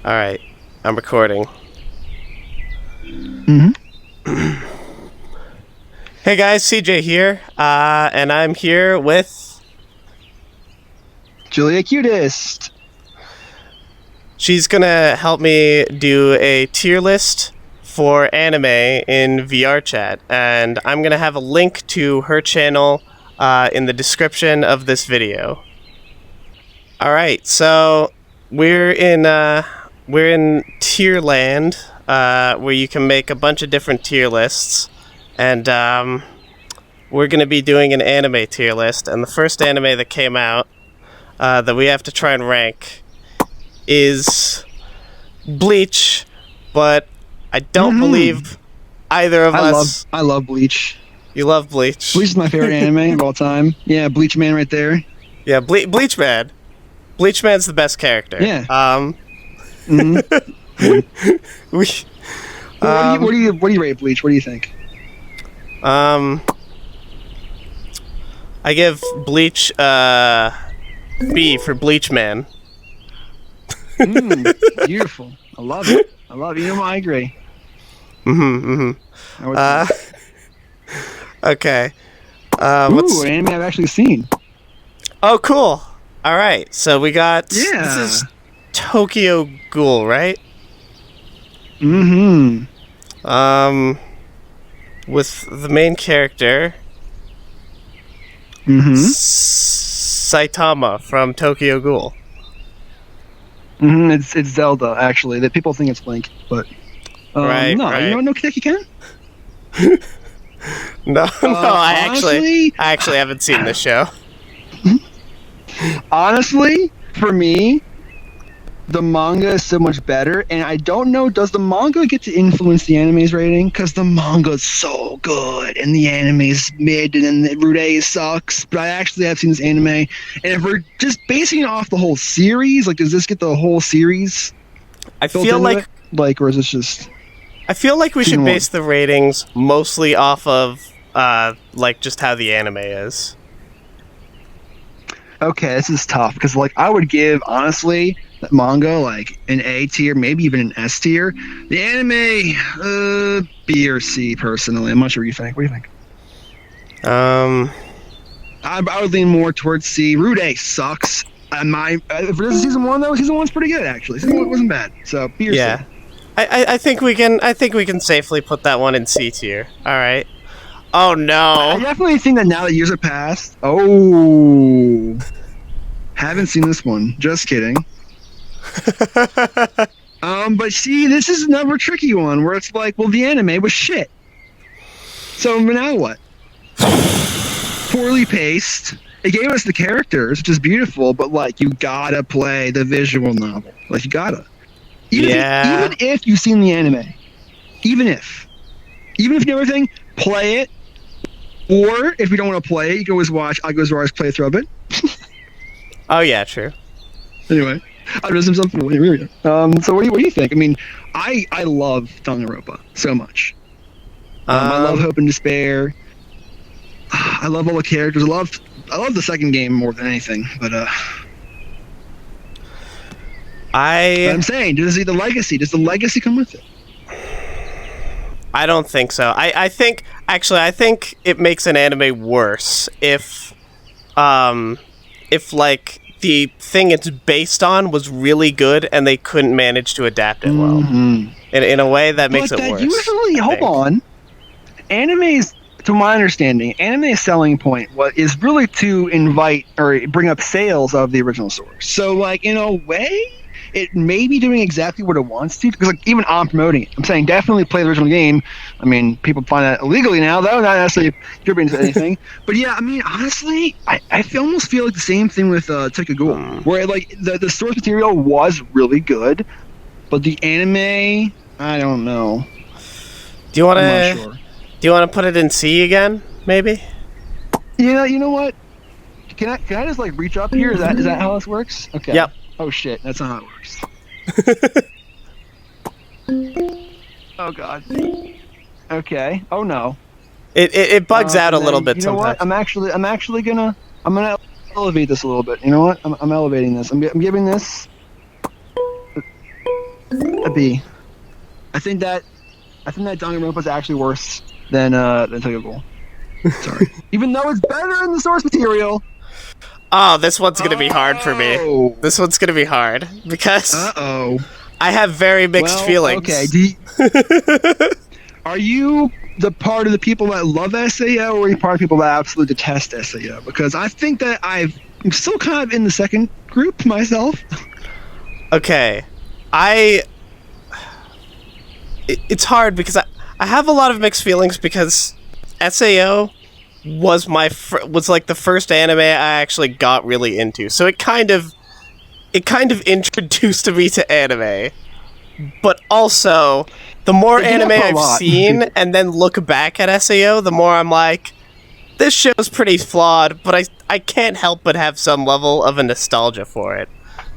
All right, I'm recording. Mm-hmm. Hey guys, CJ here, and I'm here with. Julia Cutest. She's gonna help me do a tier list for anime in VR chat, and I'm gonna have a link to her channel in the description of this video. All right, so we're in tier land, where you can make a bunch of different tier lists, and we're gonna be doing an anime tier list. And the first anime that came out that we have to try and rank is Bleach, but I don't believe either of us. I love Bleach. You love Bleach. Bleach is my favorite anime of all time. Yeah, Bleach Man right there. Yeah, Bleach Man. Bleach Man's the best character. Yeah. We. What do you rate Bleach? What do you think? I give Bleach B for Bleach Man. Beautiful. I love it. You know, I agree. Okay. Ooh, an anime I've actually seen. Oh, cool. All right, so we got. Yeah. This is Tokyo Ghoul, right? Mm-hmm. With the main character, Saitama from Tokyo Ghoul. It's Zelda, actually. That people think it's Link, but Right. no, you know what? No Kaneki Ken? No, I honestly, actually haven't seen this show. Honestly, for me, the manga is so much better, and I don't know, does the manga get to influence the anime's rating? Because the manga is so good, and the anime's mid, and then the Rude sucks, but I actually have seen this anime, and if we're just basing it off the whole series, like, does this get the whole series? I feel like or is this just... I feel like we should Season base the ratings mostly off of like just how the anime is. Okay, this is tough, because, like, I would give, honestly, that manga, like, an A tier, maybe even an S tier. The anime, B or C, personally. I'm not sure what you think. What do you think? I would lean more towards C. Rude sucks. If this is season 1, though, season 1's pretty good, actually. Season 1 wasn't bad, so B or Yeah. C. I think we can safely put that one in C tier. All right. Oh no. I definitely think that now that years have passed... Oh... Haven't seen this one. Just kidding. But see, this is another tricky one where it's like, well, the anime was shit. So now what? Poorly paced. It gave us the characters, which is beautiful, but, like, you gotta play the visual novel. Like, you gotta. Even if you've seen the anime. Even if you know everything, play it. Or, if you don't want to play it, you can always watch Ago's playthrough of it. Oh yeah, true. Anyway, I just some something. So what do you think? I mean, I love Danganronpa so much. I love Hope and Despair. I love all the characters. I love the second game more than anything. But I'm saying, does the legacy come with it? I don't think so. I think it makes an anime worse if like the thing it's based on was really good and they couldn't manage to adapt it well. In a way that makes it worse. Usually, hold on. Anime's, to my understanding, anime's selling point is really to invite or bring up sales of the original source. So, like, in a way, it may be doing exactly what it wants to, because, like, even I'm promoting it. I'm saying definitely play the original game. I mean, people find that illegally now, though, not necessarily contributing to anything. But yeah, I mean, honestly, I almost feel like the same thing with Tokyo Ghoul, where, like, the source material was really good, but the anime, I don't know. Do you want I'm not sure. Do you want to put it in C again, maybe? Yeah, you know what? Can I just, like, reach up here? Is that how this works? Okay. Yep. Oh shit, that's not how it works. Oh god. Okay. Oh no. It bugs out a little bit you know sometimes. What? I'm actually gonna elevate this a little bit. You know what? I'm elevating this. I'm giving this not be. I think that Danganronpa is actually worse than Tokyo Ghoul. Sorry. Even though it's better in the source material. Oh, this one's gonna be hard for me. This one's gonna be hard because I have very mixed feelings. Okay. Are you the part of the people that love SAO, or are you part of people that absolutely detest SAO? Because I think that I'm still kind of in the second group myself. Okay, it's hard because I have a lot of mixed feelings because SAO was was like the first anime I actually got really into, so it kind of introduced me to anime. But also, the more anime I've seen and then look back at SAO, the more I'm like, this show's pretty flawed, but I can't help but have some level of a nostalgia for it.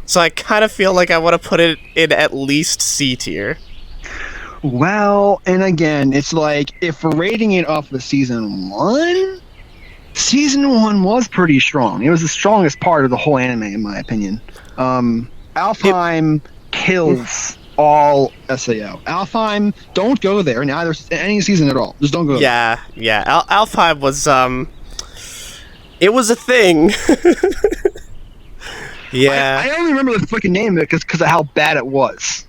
So I kind of feel like I want to put it in at least C tier. Well, and again, it's like, if we're rating it off of season 1 was pretty strong. It was the strongest part of the whole anime, in my opinion. Alfheim kills all SAO. Alfheim, don't go there in any season at all. Just don't go there. Yeah. Alfheim was, it was a thing. Yeah. I only remember the freaking name of it because of how bad it was.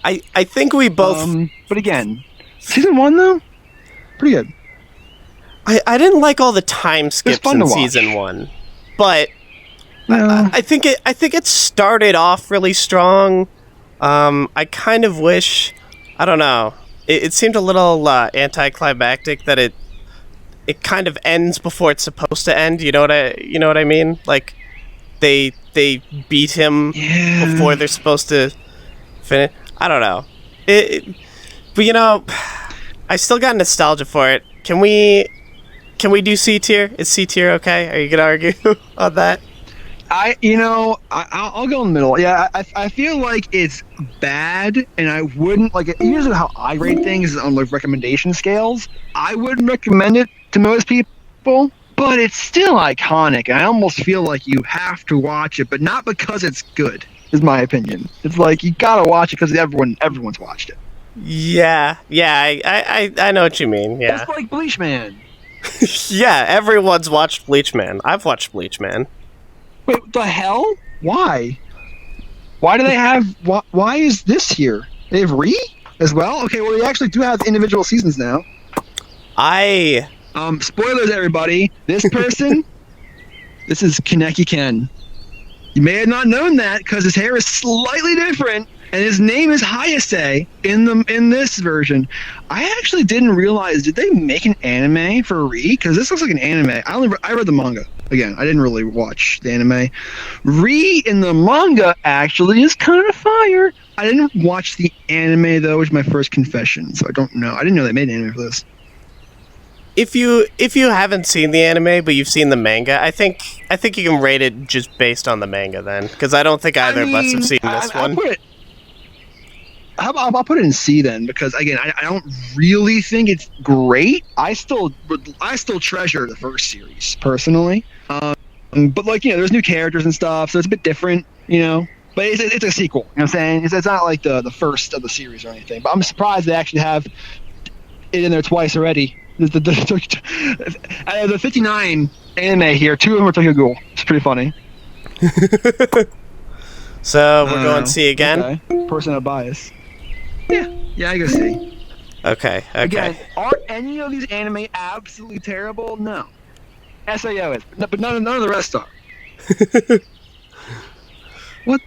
I think we both... but again, season 1, though, pretty good. I didn't like all the time skips in season 1, but I think it started off really strong. I kind of wish, I don't know, it seemed a little anticlimactic that it kind of ends before it's supposed to end. You know what I mean? Like they beat him before they're supposed to finish. I don't know. But you know, I still got nostalgia for it. Can we do C tier? Is C tier okay? Are you gonna argue on that? I'll go in the middle. Yeah, I feel like it's bad, and I wouldn't like it. Usually, how I rate things is on like recommendation scales. I wouldn't recommend it to most people, but it's still iconic, and I almost feel like you have to watch it, but not because it's good. Is my opinion. It's like you gotta watch it because everyone's watched it. Yeah, I know what you mean. Yeah, it's like Bleach Man. Yeah, everyone's watched Bleach Man. I've watched Bleach Man. Wait, what the hell? Why? Why do they have... Why is this here? They have Re as well? Okay, well, they actually do have individual seasons now. Spoilers, everybody. This person... this is Kaneki Ken. You may have not known that, because his hair is slightly different, and his name is Hayase in this version. I actually didn't realize, did they make an anime for Re? Because this looks like an anime. I read the manga. Again, I didn't really watch the anime. Re in the manga actually is kind of fire. I didn't watch the anime though, which is my first confession, so I don't know. I didn't know they made an anime for this. If you haven't seen the anime but you've seen the manga, I think you can rate it just based on the manga then, because I don't think either of us have seen this one. I'll put it in C then, because again, I don't really think it's great. I still treasure the first series personally, but like, there's new characters and stuff, so it's a bit different, But it's a sequel. You know what I'm saying? It's not like the first of the series or anything. But I'm surprised they actually have it in there twice already. Out of the 59 anime here, 2 of them are Tokyo Ghoul. It's pretty funny. So we're going C again. Okay. Personal bias. Yeah, I go C. Okay. Again, are any of these anime absolutely terrible? No. SAO is, but none of the rest are. What?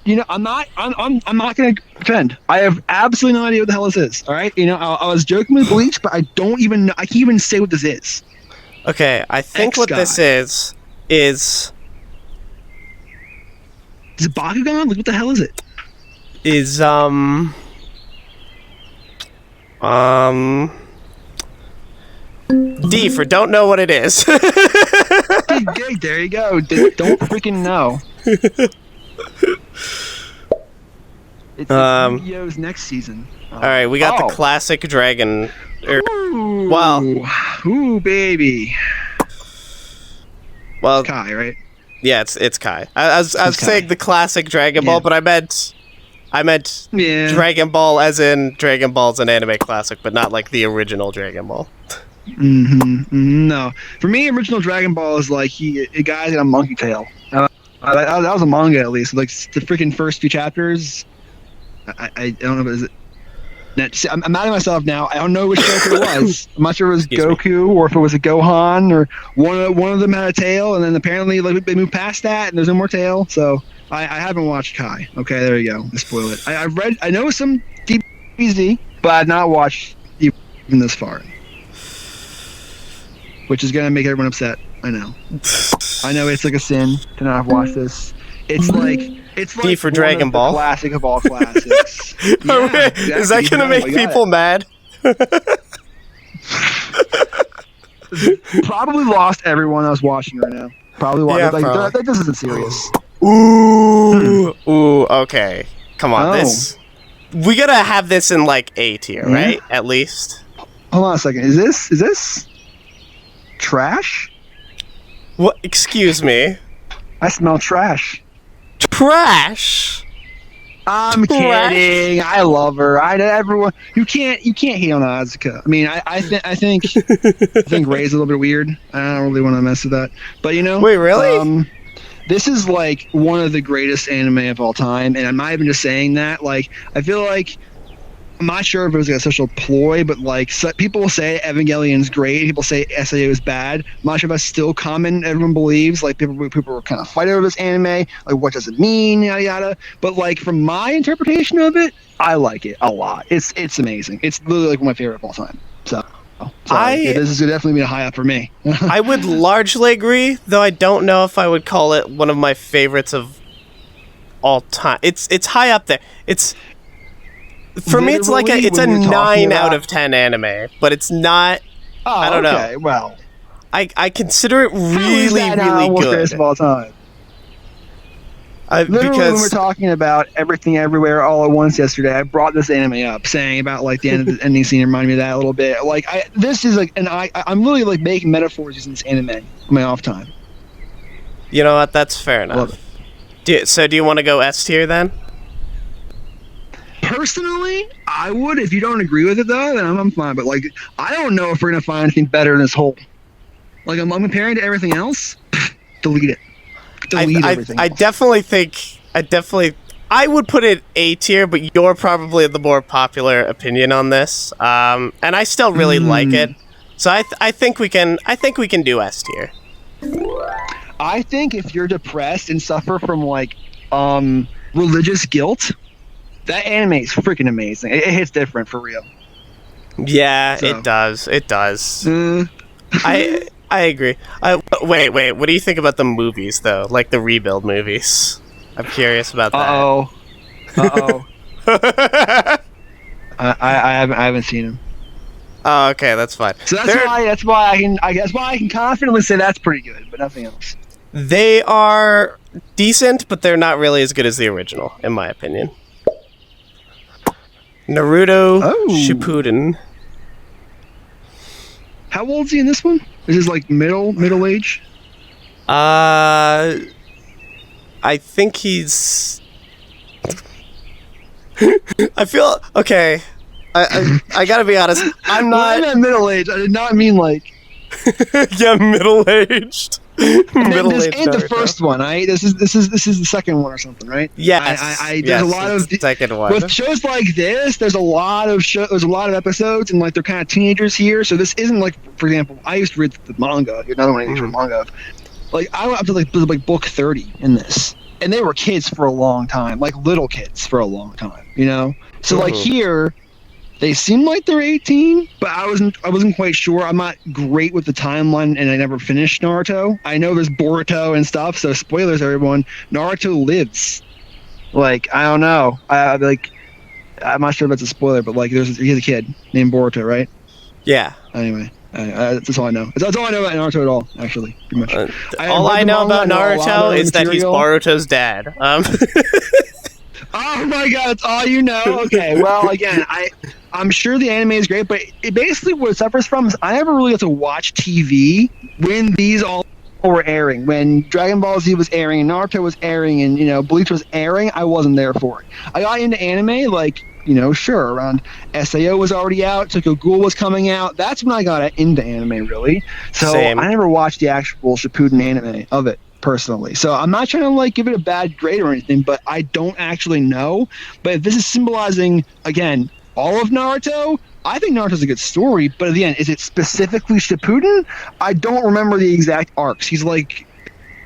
Dude, I'm not gonna defend. I have absolutely no idea what the hell this is. All right, I was joking with Bleach, but I don't even know. I can't even say what this is. Okay, I think what this is it Bakugan? Like, what the hell is it? Is D for don't know what it is. There you go. Don't freaking know. It's Yu-Gi-Oh's next season. All right, we got the classic dragon. Ooh, baby. Well, Kai, right? Yeah, it's Kai. I was Kai. saying the classic Dragon Ball, but I meant Yeah. Dragon Ball as in Dragon Ball's an anime classic, but not like the original Dragon Ball. No, for me, original Dragon Ball is like a guy's got a monkey tail. That was a manga at least. Like the freaking first few chapters. I don't know if it is. I'm mad at myself now. I don't know which character it was. I'm not sure if it was Goku or if it was a Gohan or one of them had a tail, and then apparently like they moved past that and there's no more tail. So I haven't watched Kai. Okay, there you go. I spoil it. I know some DBZ, but I've not watched even this far, which is gonna make everyone upset. I know it's like a sin to not have watched this. It's like D for Dragon Ball, classic of all classics. Exactly. Is that gonna make people mad? Probably lost everyone I was watching right now. Probably lost. Yeah, like this isn't serious. Ooh, okay. Come on, we gotta have this in like A tier, right? At least. Hold on a second. Is this trash? What? Excuse me. I smell trash. Trash. I'm kidding. I love her. Everyone. You can't hate on Asuka. I mean, I think Ray's a little bit weird. I don't really want to mess with that. But wait, really? This is like one of the greatest anime of all time, and I'm not even just saying that. Like, I feel like I'm not sure if it was like a social ploy, but like people will say Evangelion's great. People say SAO is bad. I'm not sure if that's still common. Everyone believes like people were kind of fighting over this anime. Like, what does it mean? Yada yada. But like from my interpretation of it, I like it a lot. It's amazing. It's literally like one of my favorite of all time. So this is definitely be a high up for me. I would largely agree, though I don't know if I would call it one of my favorites of all time. It's high up there. For me, it's like it's a 9 out of 10 anime, but it's not. Oh, I don't know. Well, I consider it really, really good. Of all time. Literally, because when we're talking about Everything Everywhere All at Once yesterday, I brought this anime up, saying about like the end of the ending scene reminded me of that a little bit. Like, this is like, and I'm really like making metaphors using this anime in my off time. You know what? That's fair enough. Do you want to go S tier then? Personally, I would. If you don't agree with it, though, then I'm fine. But like, I don't know if we're gonna find anything better in this whole. Like, I'm comparing to everything else. Delete it. Delete everything. I definitely think. I would put it A tier, but you're probably the more popular opinion on this. And I still really like it. So I think we can. I think we can do S tier. I think if you're depressed and suffer from like religious guilt, that anime is freaking amazing. It hits different for real. Yeah, it does. It does. I agree. Wait. What do you think about the movies though? Like the Rebuild movies? I'm curious about that. I haven't seen them. Oh, okay, that's fine. So that's why I can confidently say that's pretty good, but nothing else. They are decent, but they're not really as good as the original, in my opinion. Naruto Shippuden. How old is he in this one? Is this like middle age? I think he's. I feel okay. I gotta be honest. I'm not. I meant middle age. I did not mean like. Yeah, middle aged. This ain't the first one, right? This is the second one or something, right? Yes. There's a lot of the second one. With shows like this. There's a lot of episodes, and like they're kind of teenagers here. So this isn't like, for example, I used to read the manga. Another one I used to read manga. Like I went up to like book 30 in this, and they were kids for a long time, like little kids for a long time, you know. So like here. They seem like they're 18, but I wasn't quite sure. I'm not great with the timeline, and I never finished Naruto. I know there's Boruto and stuff, so spoilers, everyone. Naruto lives. Like, I don't know. I'm not sure if that's a spoiler, but like, he's a kid named Boruto, right? Yeah. Anyway, that's all I know. That's all I know about Naruto at all, actually, pretty much. All I know about Naruto is that he's Boruto's dad. Oh my god, that's all you know? Okay, well, again, I'm sure the anime is great, but it basically what it suffers from is I never really get to watch TV when these all were airing. When Dragon Ball Z was airing and Naruto was airing and, Bleach was airing, I wasn't there for it. I got into anime, like, sure, around SAO was already out, Tokyo Ghoul was coming out. That's when I got into anime, really. So Same. I never watched the actual Shippuden anime of it, personally. So I'm not trying to, like, give it a bad grade or anything, but I don't actually know. But if this is symbolizing, again, all of Naruto, I think Naruto's a good story, but again, is it specifically Shippuden? I don't remember the exact arcs. He's like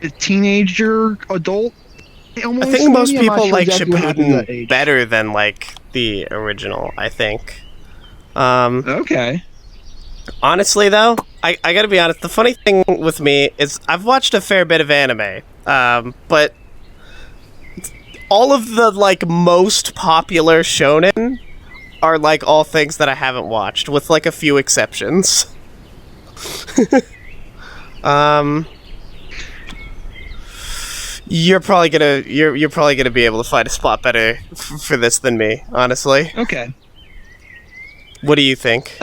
a teenager, adult. Almost, I think most maybe? I'm not people sure like exactly what happens at that Shippuden age. better than like the original, I think. Okay. Honestly, though, I gotta be honest. The funny thing with me is I've watched a fair bit of anime, but all of the like most popular shonen are like all things that I haven't watched, with like a few exceptions. You're probably gonna be able to find a spot better for this than me, honestly. Okay. What do you think?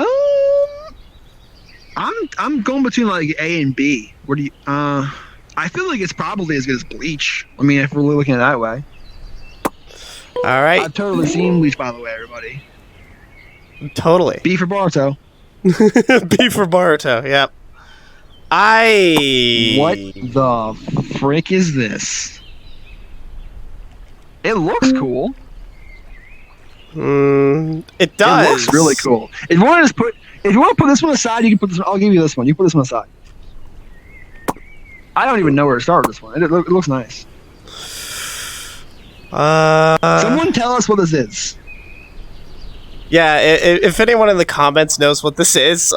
I'm going between like A and B. What do you? I feel like it's probably as good as Bleach. I mean, if we're really looking at it that way. All right, I've totally seen Bleach, by the way, everybody. totally. B for Boruto. B for Boruto. Yep. What the frick is this? It looks cool. It does. It looks really cool. If you want to put this one aside, you can put this one. I'll give you this one. You put this one aside. I don't even know where to start with this one. It looks nice. Someone tell us what this is. Yeah, if anyone in the comments knows what this is,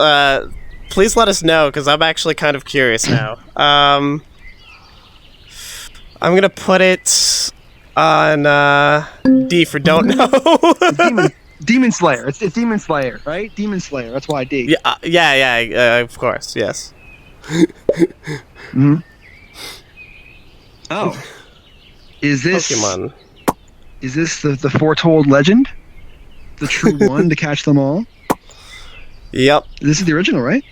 please let us know, because I'm actually kind of curious now. I'm gonna put it on D for don't know. Demon Slayer. It's Demon Slayer, right? Demon Slayer. That's why D. Yeah, of course, yes. Mm-hmm. Oh, is this Pokemon? Is this the foretold legend? The true one to catch them all? Yep, This is the original, right?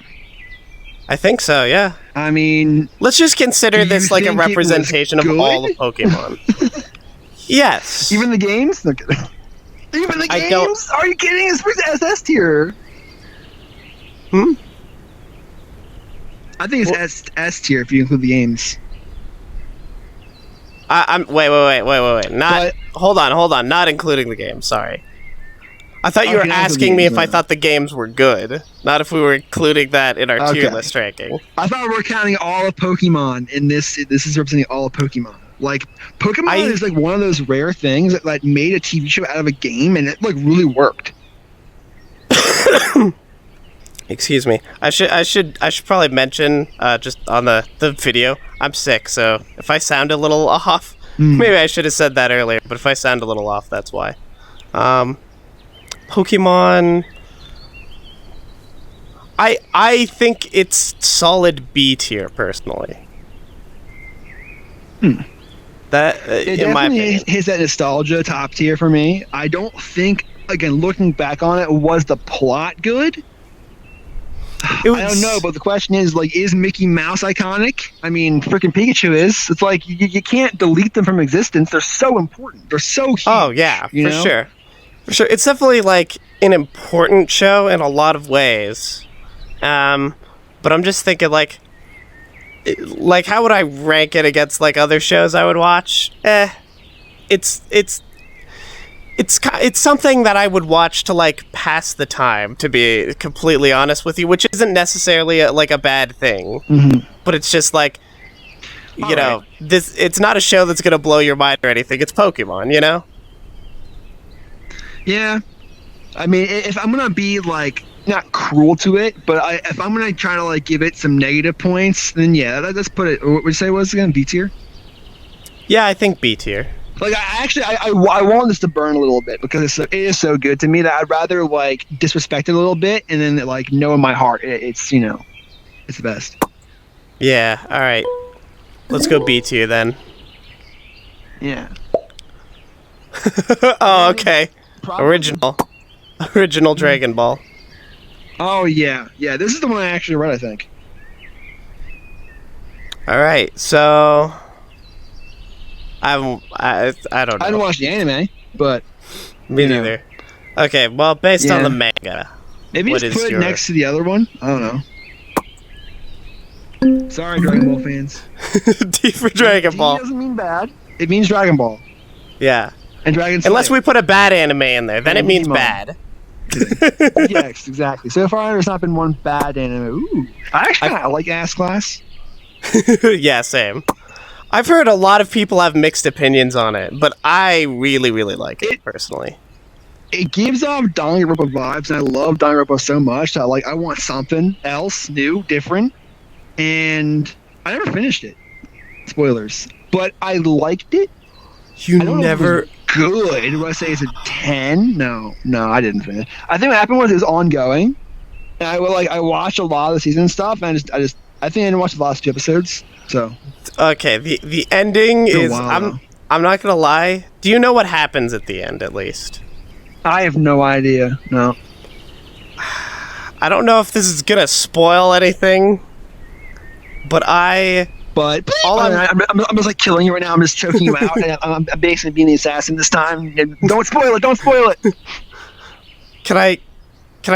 I think so. Yeah. I mean, Let's just consider Do this you like a think it was representation of good? all of Pokemon. Yes. even the games? No kidding. Even the I games? don't- Are you kidding? It's for SS tier. Hmm? I think it's Well- S tier if you include the games. I'm wait. Not But- hold on. Not including the game. Sorry. I thought you were Okay, not asking the me games, if I no. thought the games were good, not if we were including that in our tier Okay. list ranking. I thought we were counting all of Pokemon in this. This is representing all of Pokemon. Like, Pokemon is like one of those rare things that made a TV show out of a game, and it like really worked. Excuse me. I should probably mention just on the video. I'm sick, so if I sound a little off, maybe I should have said that earlier. But if I sound a little off, that's why. Pokemon. I think it's solid B tier personally. That It in my definitely opinion. hits that nostalgia top tier for me. I don't think, again, looking back on it, was the plot good? It I don't know, but the question is, like, is Mickey Mouse iconic? I mean, freaking Pikachu is. It's like, you can't delete them from existence. They're so important. They're so huge. Oh yeah, you for know? sure. For sure. It's definitely like an important show in a lot of ways. But I'm just thinking like how would I rank it against like other shows I would watch? It's something that I would watch to like pass the time, to be completely honest with you, which isn't necessarily like a bad thing. Mhm. But it's just like you know, Alright. this it's not a show that's going to blow your mind or anything. It's Pokemon, you know? Yeah. I mean, if I'm going to be, like, not cruel to it, but if I'm going to try to, like, give it some negative points, then yeah, let's put it, what would you say it was again? B tier? Yeah, I think B tier. Like, I want this to burn a little bit because it is so good to me that I'd rather, like, disrespect it a little bit and then, like, know in my heart it's, you know, it's the best. Yeah, all right. Let's go B tier then. Yeah. Oh, okay. Probably- Original Dragon Ball. Oh, yeah. Yeah, this is the one I actually read, I think. All right, so I don't I know. didn't watch the anime, but Me you know. neither. Okay, well, based on Yeah. the manga, Maybe what just is put it your next to the other one. I don't know. Sorry, Dragon Ball fans. D for Dragon D Ball? doesn't mean bad. It means Dragon Ball Yeah, and Dragon Slayer. unless we put a bad anime in there, then it And means Digimon. bad. Yes, exactly. So far, there's not been one bad anime. Ooh, I actually kind of like Ass Class. Yeah, same. I've heard a lot of people have mixed opinions on it, but I really, really like it personally. It gives off Danganronpa vibes, and I love Danganronpa so much that I want something else, new, different. And I never finished it. Spoilers, but I liked it. You I don't know never. if it was good. Would I say it's a 10? No, I didn't finish. I think what happened was it was ongoing, and I watched a lot of the season stuff, and I think I didn't watch the last 2 episodes. So Okay, the ending Been a is. while, though. I'm not gonna lie. Do you know what happens at the end, at least? I have no idea. No. I don't know if this is gonna spoil anything, but But All I'm just like killing you right now. I'm just choking you out. And I'm basically being the assassin this time. And don't spoil it. Don't spoil it. can I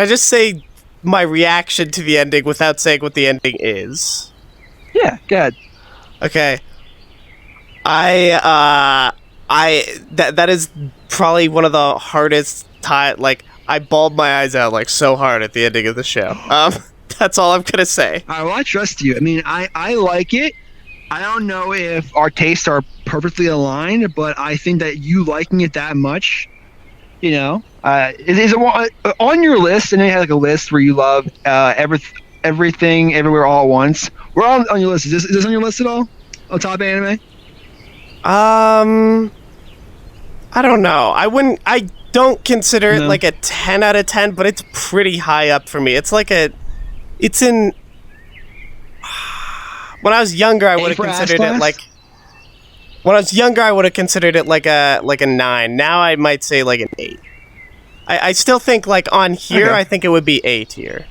just say my reaction to the ending without saying what the ending is? Yeah, go ahead. Okay. That is probably one of the hardest like I bawled my eyes out like so hard at the ending of the show. That's all I'm gonna say. All right, well, I trust you. I mean, I like it. I don't know if our tastes are perfectly aligned, but I think that you liking it that much, is it on your list? And you have like a list where you love everything, everywhere, all at once. We're on your list. Is this on your list at all? On top anime? I don't know. I don't consider it like a 10 out of 10, but it's pretty high up for me. It's in. When I was younger, I would have considered it like. When I was younger, I would have considered it like a 9. Now I might say like an 8. I still think like on here, Okay. I think it would be A tier.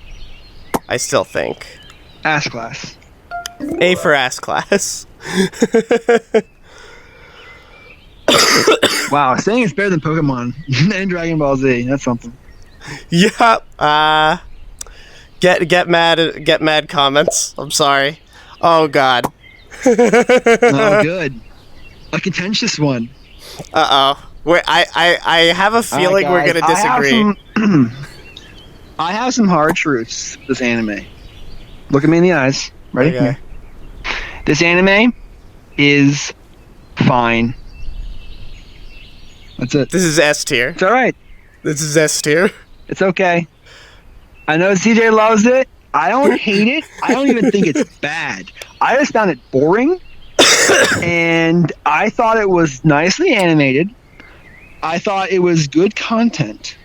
I still think Ass Class. A for ass class. Wow, saying it's better than Pokemon and Dragon Ball Z. That's something. Yep. Get mad comments. I'm sorry. Oh God. Oh, good. A contentious one. Uh-oh. Wait, I have a feeling we're gonna disagree. I have some hard truths with this anime. Look at me in the eyes. Ready? Okay. Here. This anime is fine. That's it. This is S tier. It's alright. This is S tier. It's okay. I know CJ loves it. I don't hate it. I don't even think it's bad. I just found it boring. And I thought it was nicely animated. I thought it was good content.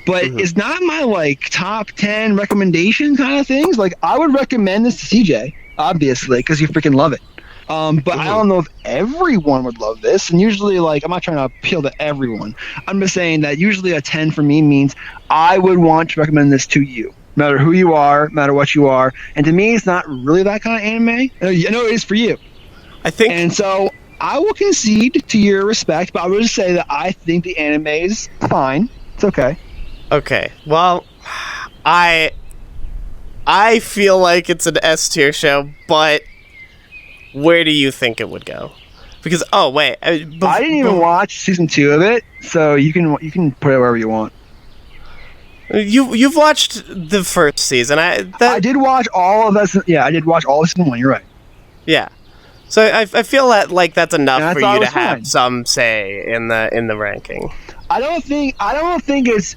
But it's not my top 10 recommendation kind of things. Like, I would recommend this to CJ, obviously, because you freaking love it. But I don't know if everyone would love this. And usually, I'm not trying to appeal to everyone. I'm just saying that usually a 10 for me means I would want to recommend this to you. No matter who you are, no matter what you are. And to me, it's not really that kind of anime. I know it is for you. I think. And so I will concede to your respect, but I will just say that I think the anime is fine. It's okay. Okay. Well, I feel like it's an S tier show, but where do you think it would go? Because wait, I didn't even watch season 2 of it, so you can put it wherever you want. You've watched the first season. I did watch all of that. Yeah, I did watch all of season 1. You're right. Yeah. So I feel that that's enough for you to have fine. some say in the ranking. I don't think it's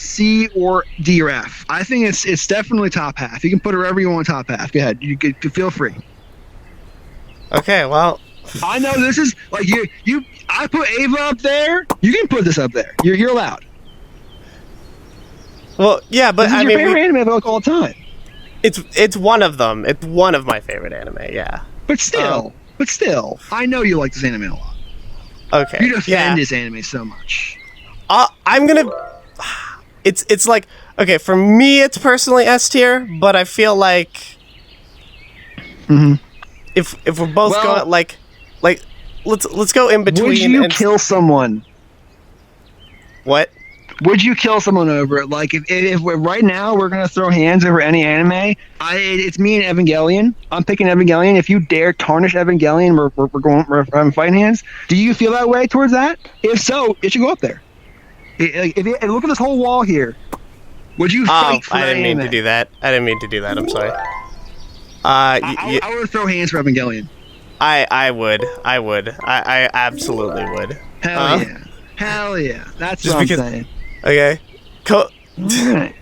C or D or F. I think it's definitely top half. You can put it wherever you want top half. Go ahead. You can feel free. Okay, well, I know this is you. I put Ava up there. You can put this up there. You're allowed. Well, yeah, but This is your favorite anime of all time. It's one of them. It's one of my favorite anime. Yeah. But still, I know you like this anime a lot. Okay. You defend this anime so much. I'm gonna. It's like, okay, for me it's personally S tier, but I feel like if we're both Well- going like let's go in between. Would you and kill someone? what? Would you kill someone over it? Like, if we're, right now we're gonna throw hands over any anime, it's me and Evangelion. I'm picking Evangelion. If you dare tarnish Evangelion, we're having fighting hands. Do you feel that way towards that? If so, it should go up there. If look at this whole wall here. Would you fight for I didn't mean anime? to do that. I'm sorry. I would throw hands for Evangelion. I would. I absolutely would. Hell yeah. That's Just what I'm because- saying. Okay. Alright.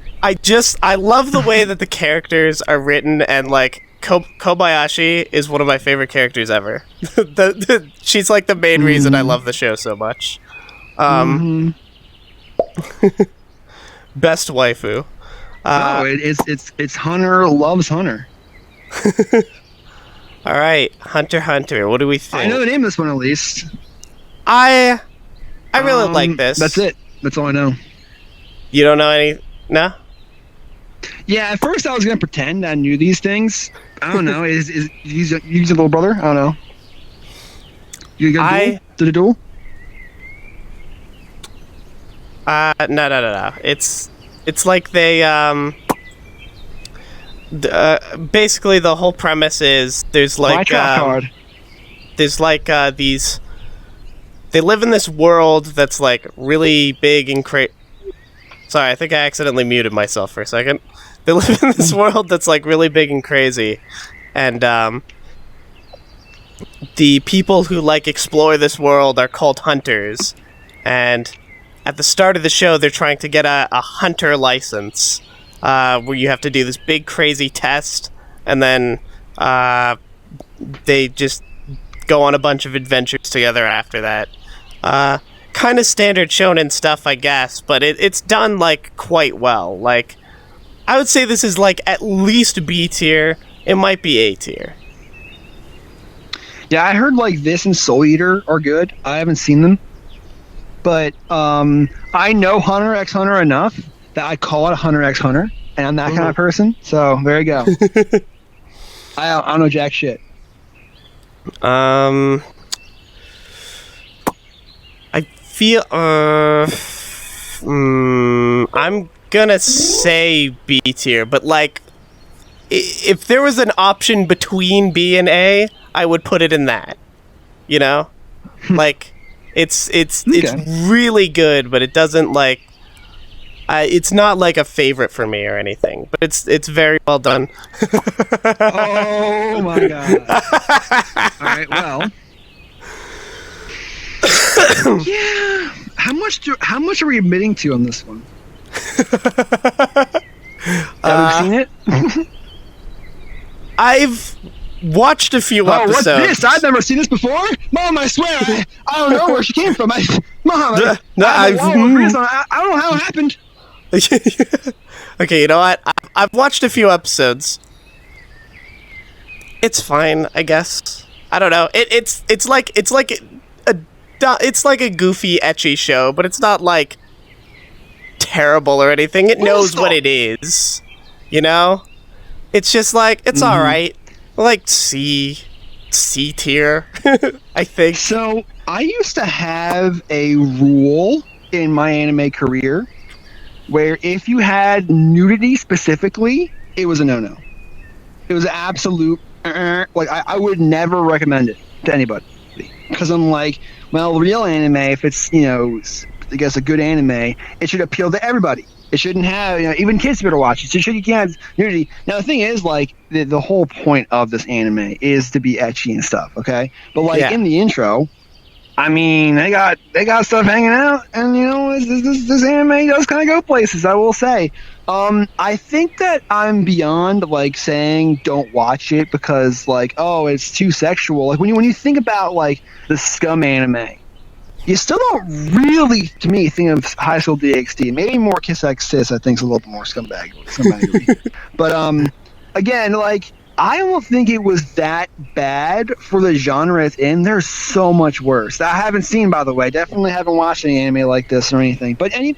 I love the way that the characters are written, and like Kobayashi is one of my favorite characters ever. She's like the main reason I love the show so much. Best waifu. It's Hunter loves Hunter. All right, Hunter x Hunter. What do we think? I know the name of this one at least. I really like this. That's it. That's all I know. You don't know any? No. Yeah, at first I was gonna pretend I knew these things. I don't know. Is he's a little brother? I don't know. You got a duel? Did a duel? No. It's like they basically the whole premise is there's My like trap card. there's like these. They live in this world that's like really big and Sorry, I think I accidentally muted myself for a second. They live in this world that's like really big and crazy, and the people who like explore this world are called hunters. And at the start of the show, they're trying to get a hunter license, where you have to do this big crazy test, and then they just go on a bunch of adventures together after that. Kind of standard shonen stuff, I guess, but it's done like quite well. Like, I would say this is like at least B tier. It might be A tier. Yeah, I heard like this and Soul Eater are good. I haven't seen them, but I know Hunter x Hunter enough that I call it Hunter x Hunter, and I'm that kind of person. So there you go. I don't know jack shit. I feel I'm gonna say B tier, but like if there was an option between B and A, I would put it in that. You know? Like it's really good, but it doesn't like it's not like a favorite for me or anything, but it's very well done. Oh my god. All right, well. Yeah. How much are we admitting to on this one? Have you seen it? I've watched a few Oh, what's episodes. this? I've never seen this before. Mom, I swear, I don't know where she came from. Mom, I don't know how it happened. Okay, you know what? I've watched a few episodes. It's fine, I guess. I don't know. It's like a goofy, ecchi show, but it's not like terrible or anything. It knows what it is, you know. It's just like it's all right, like C tier, I think. So I used to have a rule in my anime career where if you had nudity specifically, it was a no-no. It was an absolute like I would never recommend it to anybody because I'm like, well, real anime, if it's I guess a good anime, it should appeal to everybody. It shouldn't have even kids better watch it. So you can't have nudity. Now the thing is, like the whole point of this anime is to be ecchi and stuff, okay? But like in the intro, I mean, they got stuff hanging out, and this anime does kind of go places. I will say, I think that I'm beyond like saying don't watch it because like it's too sexual. Like when you think about like the scum anime, you still don't really, to me, think of High School DxD. Maybe more Kiss X Sis, I think, is a little bit more scumbaggery. But again, like I don't think it was that bad for the genre it's in. There's so much worse. I haven't seen, by the way. Definitely haven't watched any anime like this or anything. But I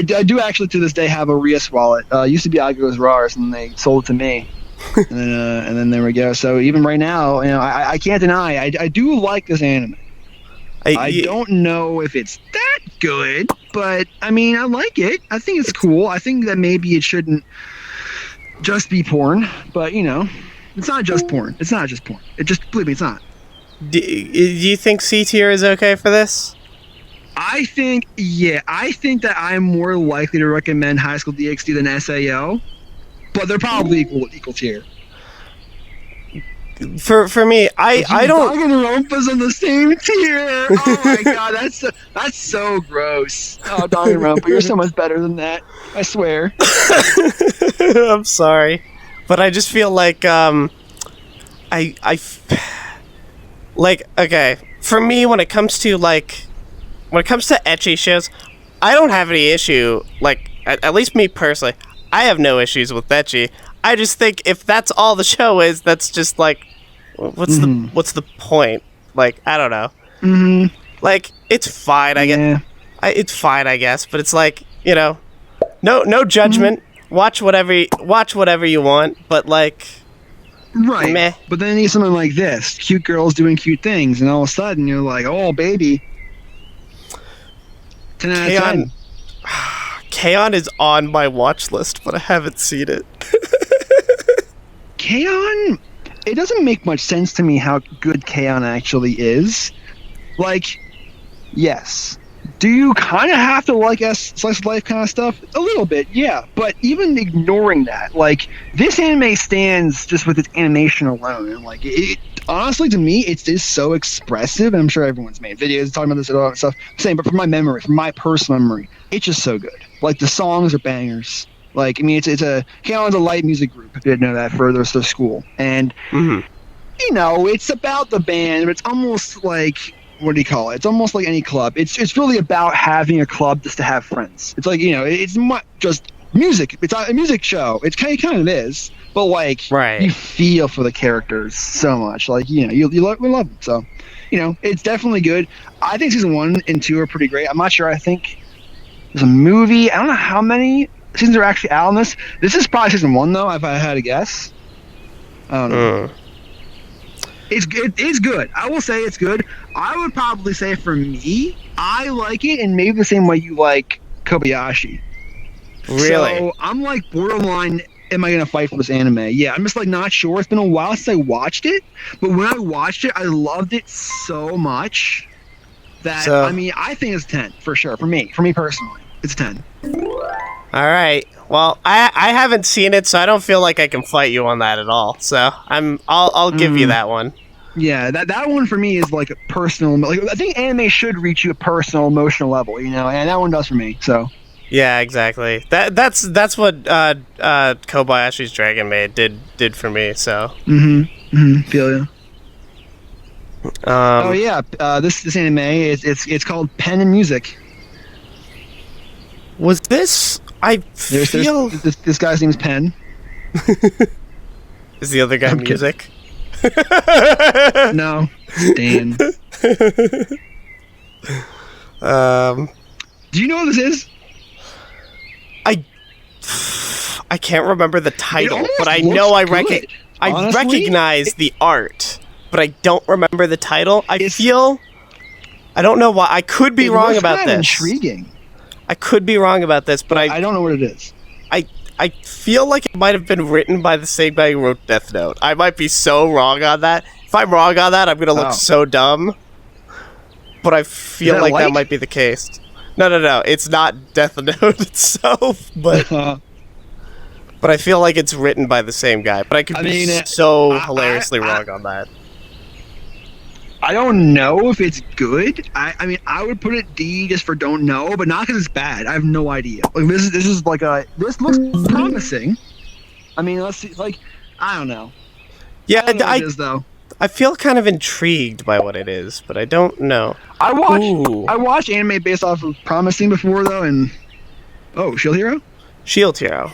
do actually to this day have a Rias wallet. Used to be Ago's Rars, and they sold it to me. And then there we go. So even right now, I can't deny I do like this anime. I don't know if it's that good, but I mean, I like it. I think it's cool. I think that maybe it shouldn't just be porn, but it's not just porn. It's not just porn. Believe me, it's not. Do you think C tier is okay for this? I think that I'm more likely to recommend High School DxD than SAO, but they're probably equal tier. For me, I don't. Danganronpa's on the same tier. Oh my god, that's so gross. Oh, Danganronpa, you're so much better than that. I swear. I'm sorry, but I just feel like okay. For me, when it comes to ecchi shows, I don't have any issue. Like at least me personally, I have no issues with ecchi. I just think if that's all the show is, that's just like, what's the point? Like, I don't know. Mm-hmm. Like, it's fine, I guess. It's fine, I guess. But it's like, no judgment. Watch whatever you want. But like, right. Meh. But then you need something like this: cute girls doing cute things, and all of a sudden you're like, oh baby. 10 out of 10. K-On! Is on my watch list, but I haven't seen it. K-On! It doesn't make much sense to me how good K-On! Actually is. Like, yes. Do you kind of have to like slice of life kind of stuff? A little bit, yeah. But even ignoring that, like, this anime stands just with its animation alone. And, like, it honestly, to me, it's just so expressive. And I'm sure everyone's made videos talking about this and all that stuff. Same, but from my personal memory, it's just so good. Like, the songs are bangers. Like, I mean, K-On's a light music group, if you didn't know that, for their school. And, it's about the band, but it's almost like, what do you call it? It's almost like any club. It's really about having a club just to have friends. It's like, it's not just music. It's a music show. It's kind of is, but like, you feel for the characters so much. Like, we love them. So, it's definitely good. I think season 1 and 2 are pretty great. I'm not sure. I think there's a movie. I don't know how many seasons are actually out on this. This is probably season 1 though, if I had to guess. I don't know. It's good. It's good. I will say it's good. I would probably say for me, I like it in maybe the same way you like Kobayashi. Really? So I'm like borderline, am I going to fight for this anime? Yeah, I'm just like not sure. It's been a while since I watched it, but when I watched it, I loved it so much that, I think it's 10 for sure. For me personally, it's 10. All right. Well, I haven't seen it, so I don't feel like I can fight you on that at all. So I'll give you that one. Yeah, that one for me is like a personal. Like, I think anime should reach you a personal, emotional level, and that one does for me. So. Yeah, exactly. That's what Kobayashi's Dragon Maid did for me. So. Feel you. Oh yeah, this anime it's called Pen and Music. Was this? Feel this guy's name's Pen. Is the other guy Music? No, Dan. Do you know what this is? I can't remember the title, but I know I recognize the art, but I don't remember the title. I don't know why. I could be wrong about this. Intriguing. I could be wrong about this, but I don't know what it is. I feel like it might have been written by the same guy who wrote Death Note. I might be so wrong on that. If I'm wrong on that, I'm going to look so dumb. But I feel like that might be the case. No. It's not Death Note itself, but I feel like it's written by the same guy. But I could be so hilariously wrong on that. I don't know if it's good. I would put it D just for don't know, but not because it's bad. I have no idea. Like this is like this looks promising. I mean, let's see. Like, I don't know. Yeah, I don't know what it is, though. I feel kind of intrigued by what it is, but I don't know. I watched anime based off of promising before though, and Shield Hero. Shield Hero.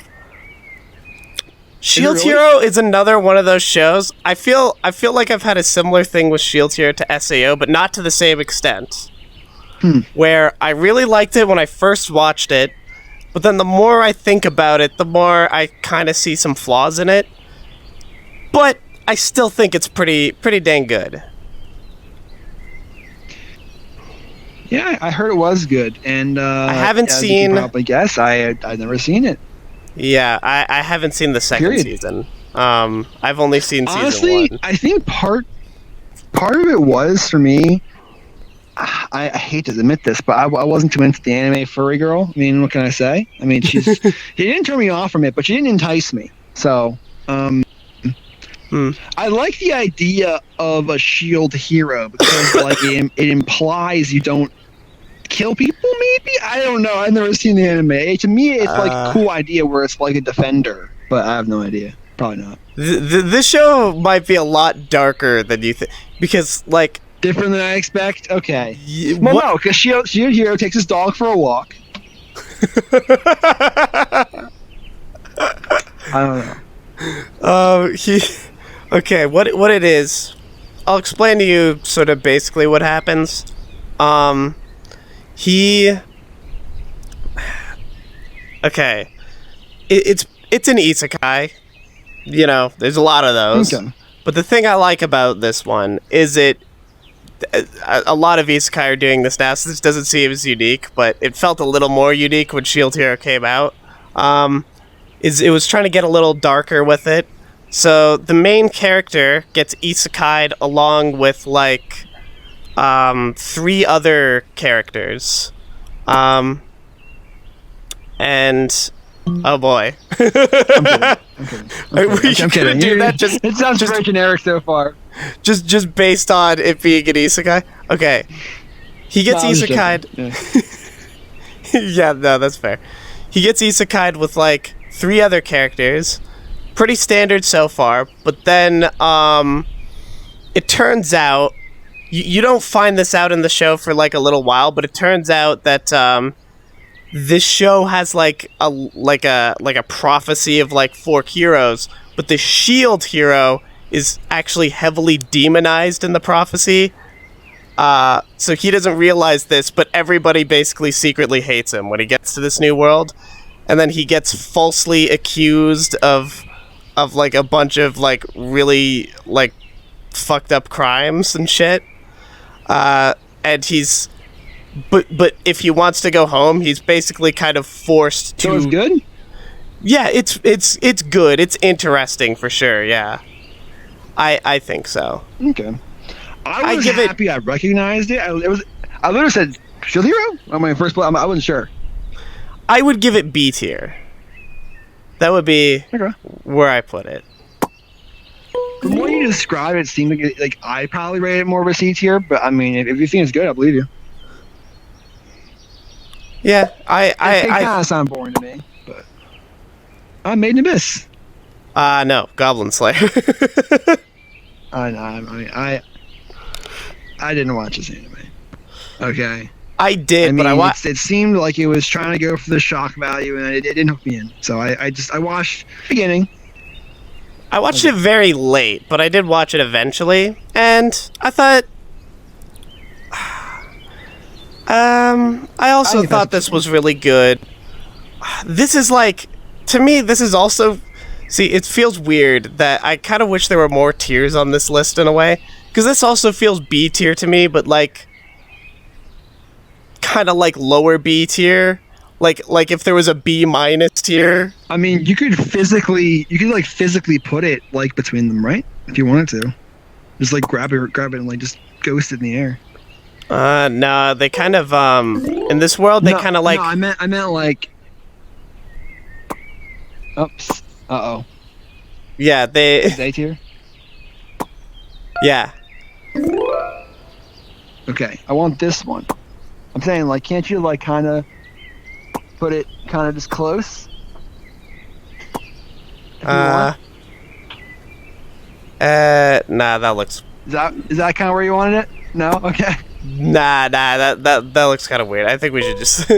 Shield Hero is another one of those shows. I feel like I've had a similar thing with Shield Hero to SAO, but not to the same extent. Where I really liked it when I first watched it, but then the more I think about it, the more I kind of see some flaws in it. but I still think it's pretty dang good. Yeah, I heard it was good, and I haven't as you seen. can probably guess, I've never seen it. Yeah, I haven't seen the second Period. season. I've only seen season Honestly, 1. I think part of it was for me. I hate to admit this, but I wasn't too into the anime furry girl. I mean, what can I say? I mean, she didn't turn me off from it, but she didn't entice me. So, I like the idea of a shield hero because, like, it implies you don't kill people. Maybe, I don't know. I've never seen the anime. To me, it's like a cool idea where it's like a defender, but I have no idea. Probably not. This show might be a lot darker than you think because, like. Different than I expect? Okay. Well, no, because Shield Hero takes his dog for a walk. I don't know. Okay, what it is, I'll explain to you sort of basically what happens. Okay. It's an isekai. You know, there's a lot of those. Okay. But the thing I like about this one is a lot of isekai are doing this now, so this doesn't seem as unique, but it felt a little more unique when Shield Hero came out. It was trying to get a little darker with it. So the main character gets isekai'd along with, like, 3 other characters. And... Oh boy. I'm kidding. Do that it sounds very generic so far. Just based on it being an isekai? Okay. He gets isekai'd. Yeah, no, that's fair. He gets isekai'd with, like, 3 other characters. Pretty standard so far, but then, it turns out, you don't find this out in the show for, like, a little while, but it turns out that, this show has like a prophecy of like 4 heroes, but the Shield hero is actually heavily demonized in the prophecy. So he doesn't realize this, but everybody basically secretly hates him when he gets to this new world, and then he gets falsely accused of like a bunch of like really like fucked up crimes and shit. And he's. But if he wants to go home, he's basically kind of forced to. So it's good? Yeah, it's good. It's interesting for sure. Yeah, I think so. Okay. I was happy I recognized it. I literally said Shield Hero on my first play. I wasn't sure. I would give it B tier. That would be where I put it. From what you described, it seemed like I probably rated it more of a C tier. But I mean, if you think it's good, I believe you. Yeah, it kind of sound boring to me, but I made an abyss. No, Goblin Slayer. I know. I mean, I didn't watch this anime. Okay. I did, but I watched. It seemed like it was trying to go for the shock value, and it didn't hook me in. So I watched the beginning. I watched it very late, but I did watch it eventually, and I thought. I also thought this was really good. This is like, to me, this is also, see, it feels weird that I kind of wish there were more tiers on this list in a way, because this also feels B tier to me, but like, kind of like lower B tier, like if there was a B minus tier. I mean, you could physically put it like between them, right? If you wanted to, just like grab it and like just ghost it in the air. No, they kind of, in this world, they kind of like... No, I meant like... Oops. Uh-oh. Yeah, they... Is A tier? Yeah. Okay, I want this one. I'm saying, like, can't you, like, kind of put it kind of just close? Nah, that looks... Is that kind of where you wanted it? No? Okay. Nah, that looks kind of weird. I think we should just...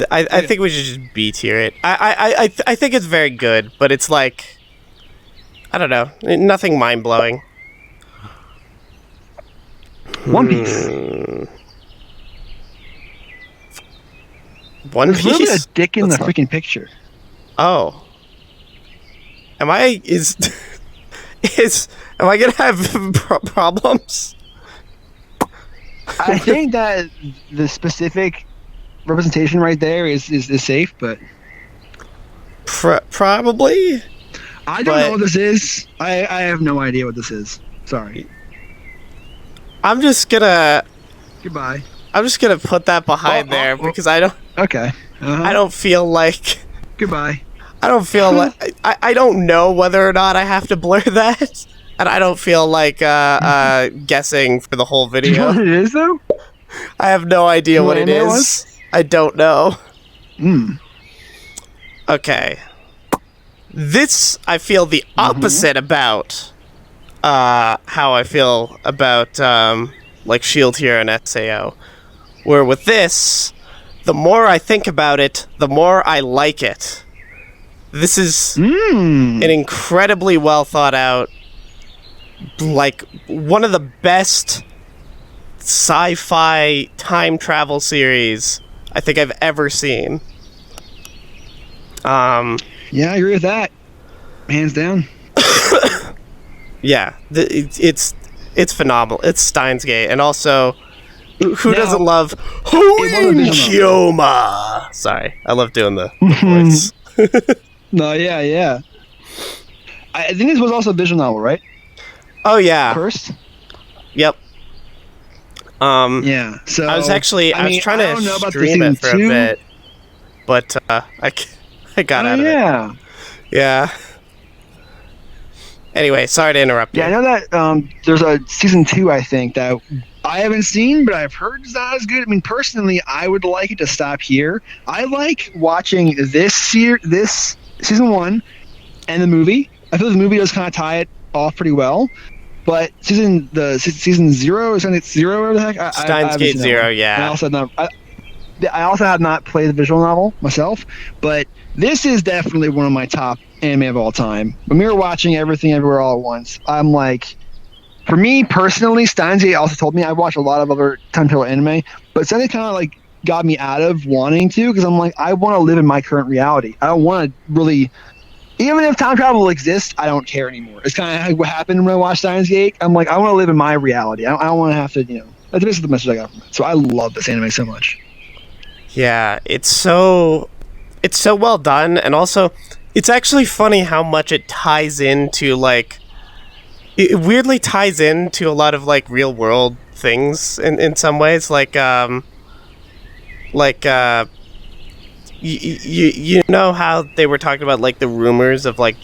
I think we should just B tier it. I think it's very good, but it's like... I don't know. Nothing mind-blowing. One Piece. One Piece? There's literally a dick in the freaking picture. Oh. Am I is is am I gonna have problems? I think that the specific representation right there is safe, but Probably. I don't know what this is. I have no idea what this is. Sorry. I'm just gonna Goodbye. put that behind there because I don't. Okay. I don't feel like. Goodbye. I don't feel like I don't know whether or not I have to blur that, and I don't feel like guessing for the whole Do you know video. what it is though? I have no idea what it anime is. was? I don't know. Hmm. Okay. This I feel the opposite about how I feel about like Shield Hero and SAO. Where with this, the more I think about it, the more I like it. This is an incredibly well thought out, like one of the best sci-fi time travel series I think I've ever seen. Yeah, I agree with that. Hands down. Yeah, it's phenomenal. It's Steins Gate, and also, who doesn't love Kyoma? Sorry, I love doing the voice. No, yeah. I think this was also a visual novel, right? Oh yeah. First. Yep. Yeah. So I was trying to stream it for a bit, but I got out of it. Yeah. Anyway, sorry to interrupt you. Yeah, I know that there's a season 2, I think, that I haven't seen, but I've heard is not as good. I mean, personally, I would like it to stop here. I like watching this season 1 and the movie. I feel the movie does kind of tie it off pretty well. But season 0 is it's 0 or the heck? Steins Gate 0, yeah. I also have not played the visual novel myself, but this is definitely one of my top anime of all time. When we were watching Everything Everywhere All at Once, I'm like, for me personally, Steins Gate also told me I watched a lot of other time travel anime, but something kind of like got me out of wanting to, because I'm like, I want to live in my current reality. I don't want to really, even if time travel exists, I don't care anymore. It's kind of like what happened when I watched Steins Gate. I'm like, I want to live in my reality. I don't want to have to, that's basically the message I got from it. So I love this anime so much. Yeah, it's so well done, and also it's actually funny how much it ties into like it weirdly ties into a lot of like real world things in some ways, like you know how they were talking about like the rumors of like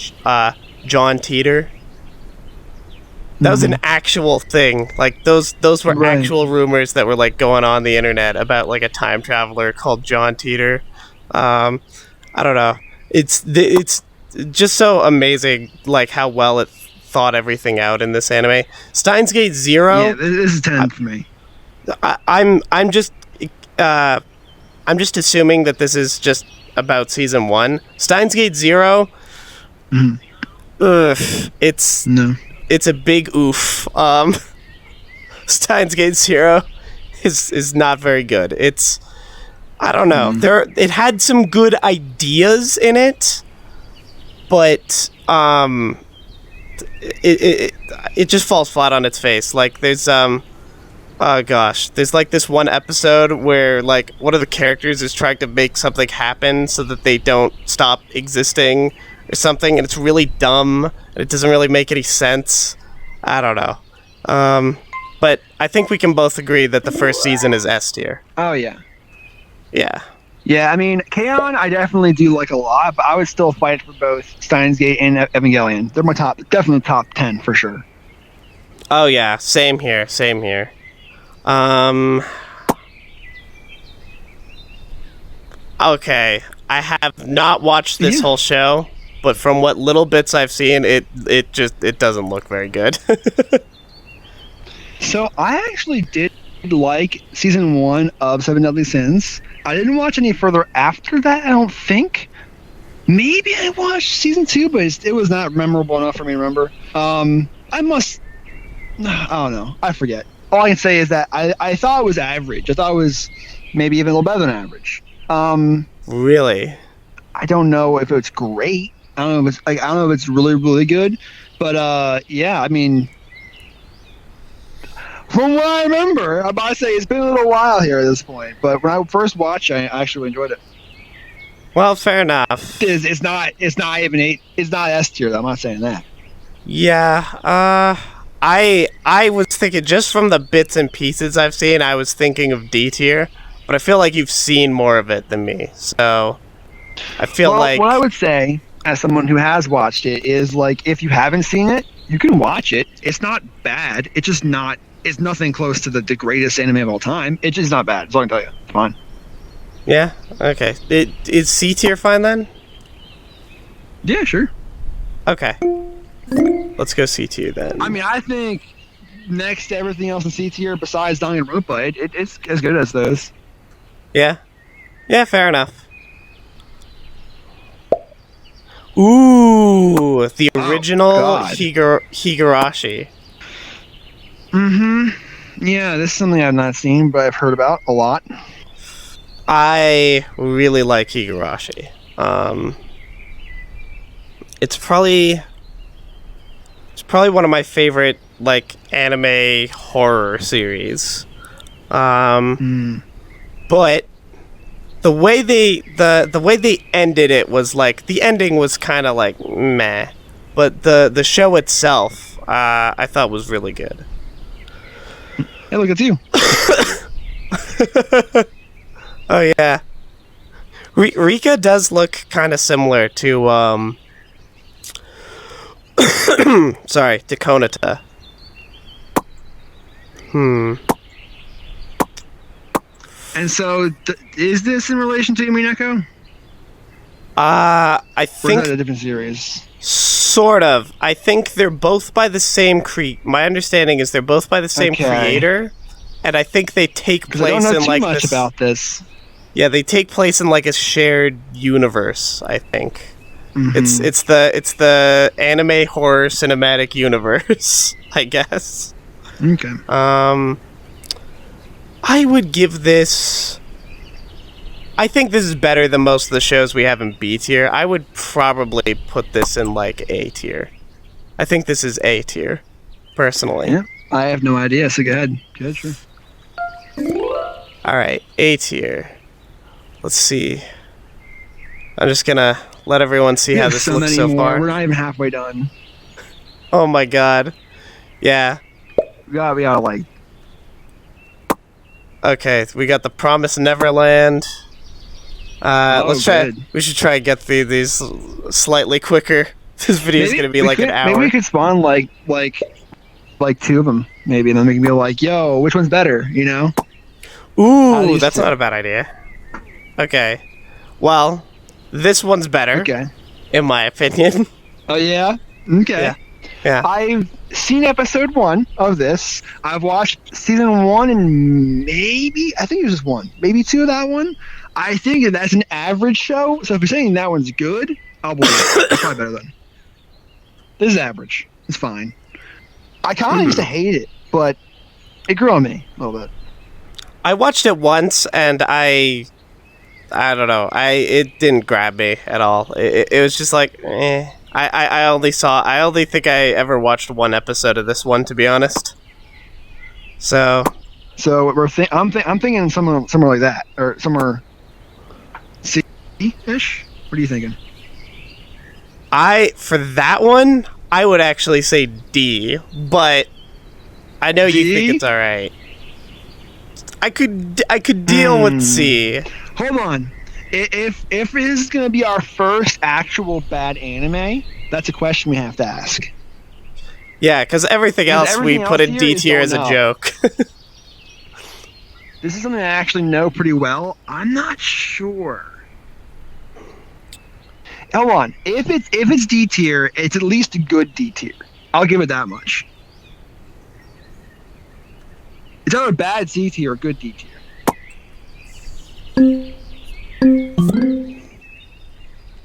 John Teeter. That was an actual thing. Like those were actual rumors that were like going on the internet about like a time traveler called John Teeter. I don't know. It's just so amazing, like how well it thought everything out in this anime. Steins Gate 0. Yeah, this is 10 for me. I'm just assuming that this is just about season 1. Steins Gate 0. It's a big oof. Steins Gate 0 is not very good. It's, I don't know. It had some good ideas in it, but it just falls flat on its face. Like there's oh gosh, there's like this one episode where like one of the characters is trying to make something happen so that they don't stop existing or something, and it's really dumb. It doesn't really make any sense. I don't know. But I think we can both agree that the first season is S tier. Oh, yeah. Yeah. Yeah, I mean, K-On! I definitely do like a lot, but I would still fight for both Steins Gate and Evangelion. They're my definitely top 10 for sure. Oh, yeah. Same here. Okay. I have not watched this whole show, but from what little bits I've seen, it doesn't look very good. So I actually did like season 1 of Seven Deadly Sins. I didn't watch any further after that, I don't think. Maybe I watched season 2, but it was not memorable enough for me to remember. I don't know. I forget. All I can say is that I thought it was average. I thought it was maybe even a little better than average. Really? I don't know if it's great. I don't know if it's really really good, but yeah, I mean, from what I remember, I'm about to say it's been a little while here at this point. But when I first watched, I actually enjoyed it. Well, fair enough. It's not even it's not S tier though. I'm not saying that. Yeah, I was thinking, just from the bits and pieces I've seen, I was thinking of D tier, but I feel like you've seen more of it than me, so I feel Well, like... what I would say, as someone who has watched it, is like if you haven't seen it, you can watch it. It's not bad. It's just not. It's nothing close to the greatest anime of all time. It's just not bad. That's all I can tell you. It's fine. Yeah, okay. Is C tier fine then? Yeah, sure. Okay. Let's go C tier then. I mean, I think next to everything else in C tier besides Danganronpa, it's as good as those. Yeah? Yeah, fair enough. Ooh, the original Higurashi. Mm-hmm. Yeah, this is something I've not seen, but I've heard about a lot. I really like Higurashi. It's probably one of my favorite like anime horror series. But the way they ended it was like, the ending was kind of like meh, but the show itself I thought was really good. Hey, look at you. Oh yeah, Rika does look kind of similar to sorry, to Konata. And so, is this in relation to Minako? I Or think is that a different series? sort of. I think they're both by the same My understanding is they're both by the same Okay. creator, and I think they take Because I place don't know in too like much this. about this. Yeah, they take place in like a shared universe, I think. Mhm. It's the anime horror cinematic universe, I guess. Okay. I would give this... I think this is better than most of the shows we have in B tier. I would probably put this in like A tier. I think this is A tier, personally. Yeah. I have no idea, so go ahead. Go ahead, sure. Alright, A tier. Let's see. I'm just gonna let everyone see We how have this so looks many so more. far. We're not even halfway done. Oh my god. Yeah. We gotta like. Okay, we got the Promised Neverland. Let's try. Good. We should try and get through these slightly quicker. This video is gonna be like an hour. Maybe we could spawn like two of them, maybe, and then we can be like, "Yo, which one's better?" You know? Ooh, these that's two. not a bad idea. Okay. Well, this one's better, Okay. in my opinion. Oh yeah. Okay. Yeah. Yeah. I've seen episode 1 of this. I've watched season 1 and I think it was just 1, maybe 2 of that one. I think that's an average show. So if you're saying that one's good, I'll believe it. It's probably better than. This is average. It's fine. I kind of used to hate it, but it grew on me a little bit. I watched it once, and I don't know. It didn't grab me at all. It was just like, eh. I only think I ever watched one episode of this one, to be honest. So I'm thinking somewhere like that, or somewhere C-ish. What are you thinking? for that one, I would actually say D, but I know you D? think it's all right. I could deal with C. Hold on. If this is gonna be our first actual bad anime, that's a question we have to ask. Yeah, because everything else we put in D tier as a joke. This is something I actually know pretty well. I'm not sure. Hold on. If it's D tier, it's at least a good D tier. I'll give it that much. It's either a bad C tier or good D tier.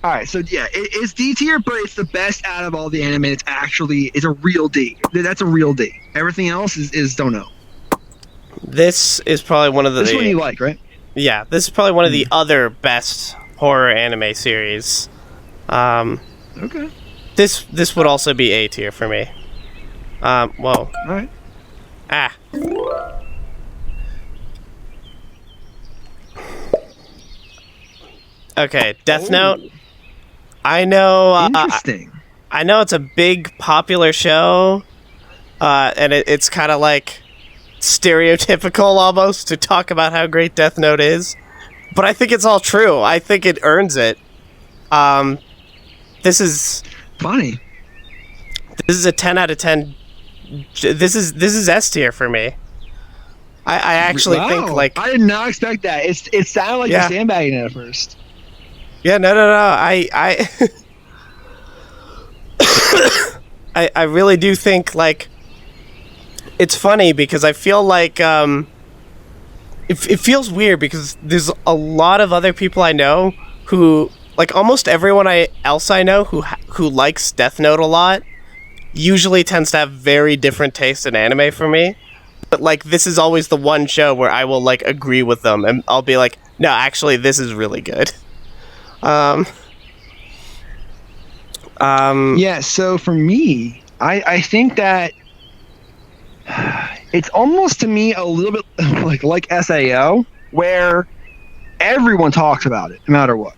Alright, so yeah, it's D tier, but it's the best out of all the anime. It's a real D. That's a real D. Everything else is don't know. This is probably one of the... This one you like, right? Yeah, this is probably one of the other best horror anime series. Okay. Okay. This would also be A tier for me. Whoa. All right. Ah. Okay, Death Note. I know. Interesting. I know it's a big popular show, and it's kind of like stereotypical almost to talk about how great Death Note is, but I think it's all true. I think it earns it. This is Funny. This is a 10 out of 10. This is S tier for me. I actually think like I did not expect that. It sounded like you're sandbagging it at first. Yeah, no. I really do think like it's funny because I feel like it feels weird because there's a lot of other people I know who like almost everyone else I know who likes Death Note a lot usually tends to have very different tastes in anime for me. But like this is always the one show where I will like agree with them and I'll be like, no, actually this is really good. Yeah, so for me, I think that it's almost to me a little bit like SAO, where everyone talks about it, no matter what.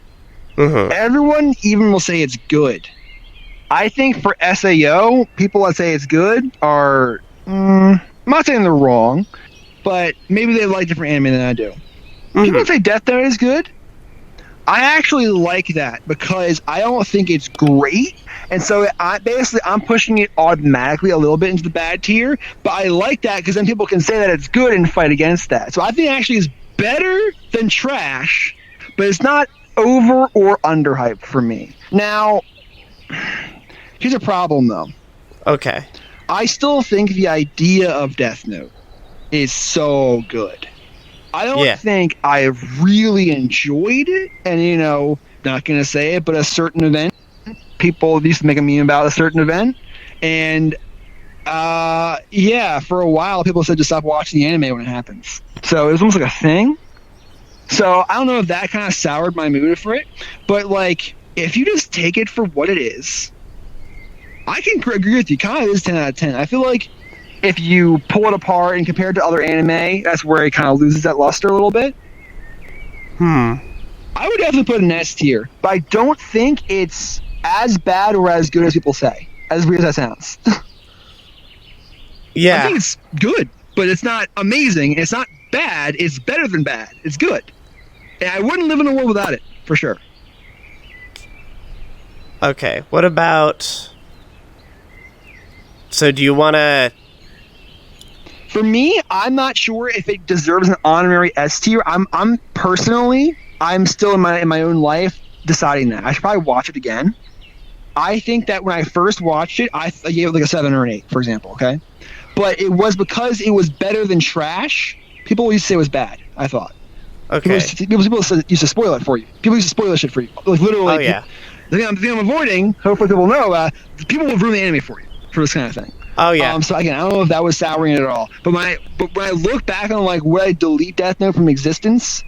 Mm-hmm. Everyone even will say it's good. I think for SAO, people that say it's good are, I'm not saying they're wrong, but maybe they like different anime than I do. Mm-hmm. People that say Death Note is good, I actually like that because I don't think it's great, and so I'm pushing it automatically a little bit into the bad tier. But I like that because then people can say that it's good and fight against that. So I think it actually is better than trash, but it's not over or underhyped for me. Now, here's a problem though. Okay. I still think the idea of Death Note is so good. I don't think I really enjoyed it, and not gonna say it, but a certain event, people used to make a meme about a certain event, and for a while people said to stop watching the anime when it happens. So it was almost like a thing. So I don't know if that kind of soured my mood for it, but like if you just take it for what it is, I can agree with you. Kind of is 10 out of 10. I feel like if you pull it apart and compare it to other anime, that's where it kind of loses that luster a little bit. I would definitely put an S tier, but I don't think it's as bad or as good as people say. As weird as that sounds. Yeah. I think it's good, but it's not amazing. It's not bad. It's better than bad. It's good. And I wouldn't live in a world without it, for sure. Okay, what about... So do you want to... For me, I'm not sure if it deserves an honorary S tier. I'm still in my own life deciding that. I should probably watch it again. I think that when I first watched it, I gave it like a 7 or an 8, for example, okay? But it was because it was better than trash. People used to say it was bad, I thought. Okay. People used to spoil it for you. People used to spoil shit for you. Like literally. Oh, yeah. The thing I'm avoiding, hopefully people know, people will ruin the anime for you for this kind of thing. Oh, yeah. So again, I don't know if that was souring it at all. But when I look back on like would I delete Death Note from existence,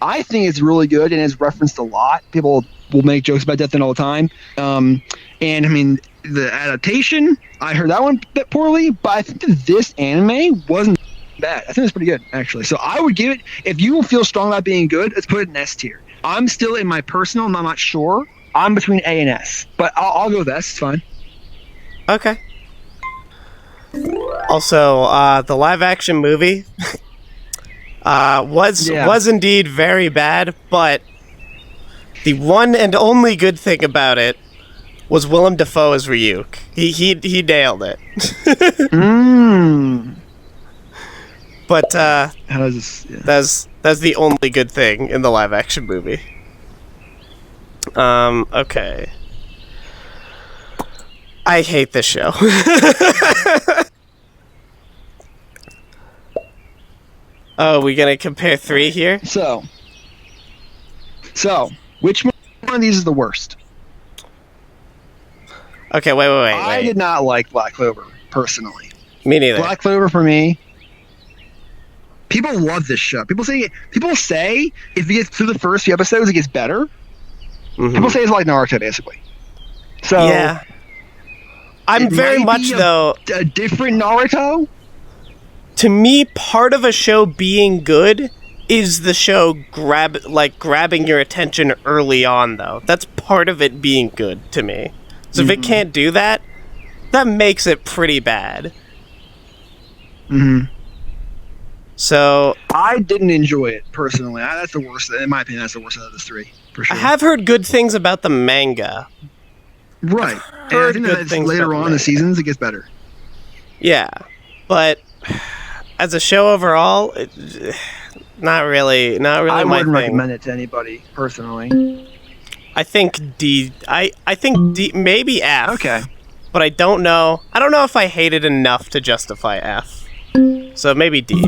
I think it's really good and it's referenced a lot. People will make jokes about Death Note all the time. And I mean, the adaptation, I heard that one a bit poorly, but I think that this anime wasn't bad. I think it's pretty good, actually. So I would give it, if you feel strong about being good, let's put it in S tier. I'm still in my personal, I'm not sure. I'm between A and S, but I'll go with S. It's fine. Okay. Also, the live-action movie was indeed very bad, but the one and only good thing about it was Willem Dafoe as Ryuk. He nailed it. But how does this? Yeah. that's the only good thing in the live-action movie. Okay. I hate this show. Oh, we gonna compare 3 here? So, which one of these is the worst? Okay, wait. I did not like Black Clover, personally. Me neither. Black Clover, for me, people love this show. People say if you get through the first few episodes, it gets better. Mm-hmm. People say it's like Naruto, basically. So Yeah. I'm it very might much, be though, a different Naruto. to me, part of a show being good is the show grabbing your attention early on, though. That's part of it being good to me. So if it can't do that, that makes it pretty bad. Mm-hmm. So I didn't enjoy it personally. That's the worst. In my opinion, that's the worst out of the three for I sure. have heard good things about the manga. Right, and I Heard think good that things later about on the in the manga. seasons it gets better. Yeah, but as a show overall, not really I my wouldn't thing. recommend it to anybody personally. I think D. I think D. Maybe F. Okay. But I don't know. I don't know if I hate it enough to justify F. So maybe D.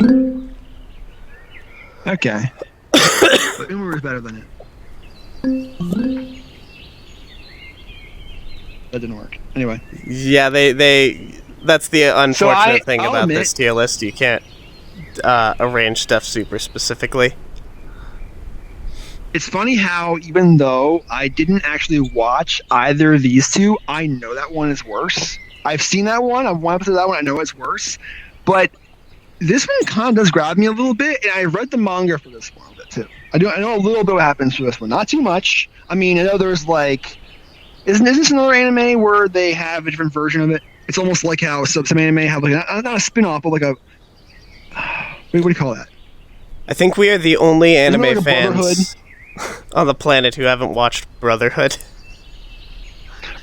Okay. But Umaru is better than it. That didn't work. Anyway. Yeah, they. That's the unfortunate thing I'll about admit, this tier list. You can't arrange stuff super specifically. it's funny how even though I didn't actually watch either of these two, I know that one is worse. I've seen that one. I've one episode of that one. I know it's worse. But this one kind of does grab me a little bit, and I read the manga for this one a bit too. I know a little bit what happens for this one. Not too much. I mean, I know there's like, isn't this another anime where they have a different version of it? It's almost like how some anime have like not a spin-off, but like a what do you call that? I think we are the only Isn't anime it like a Brotherhood? fans on the planet who haven't watched Brotherhood.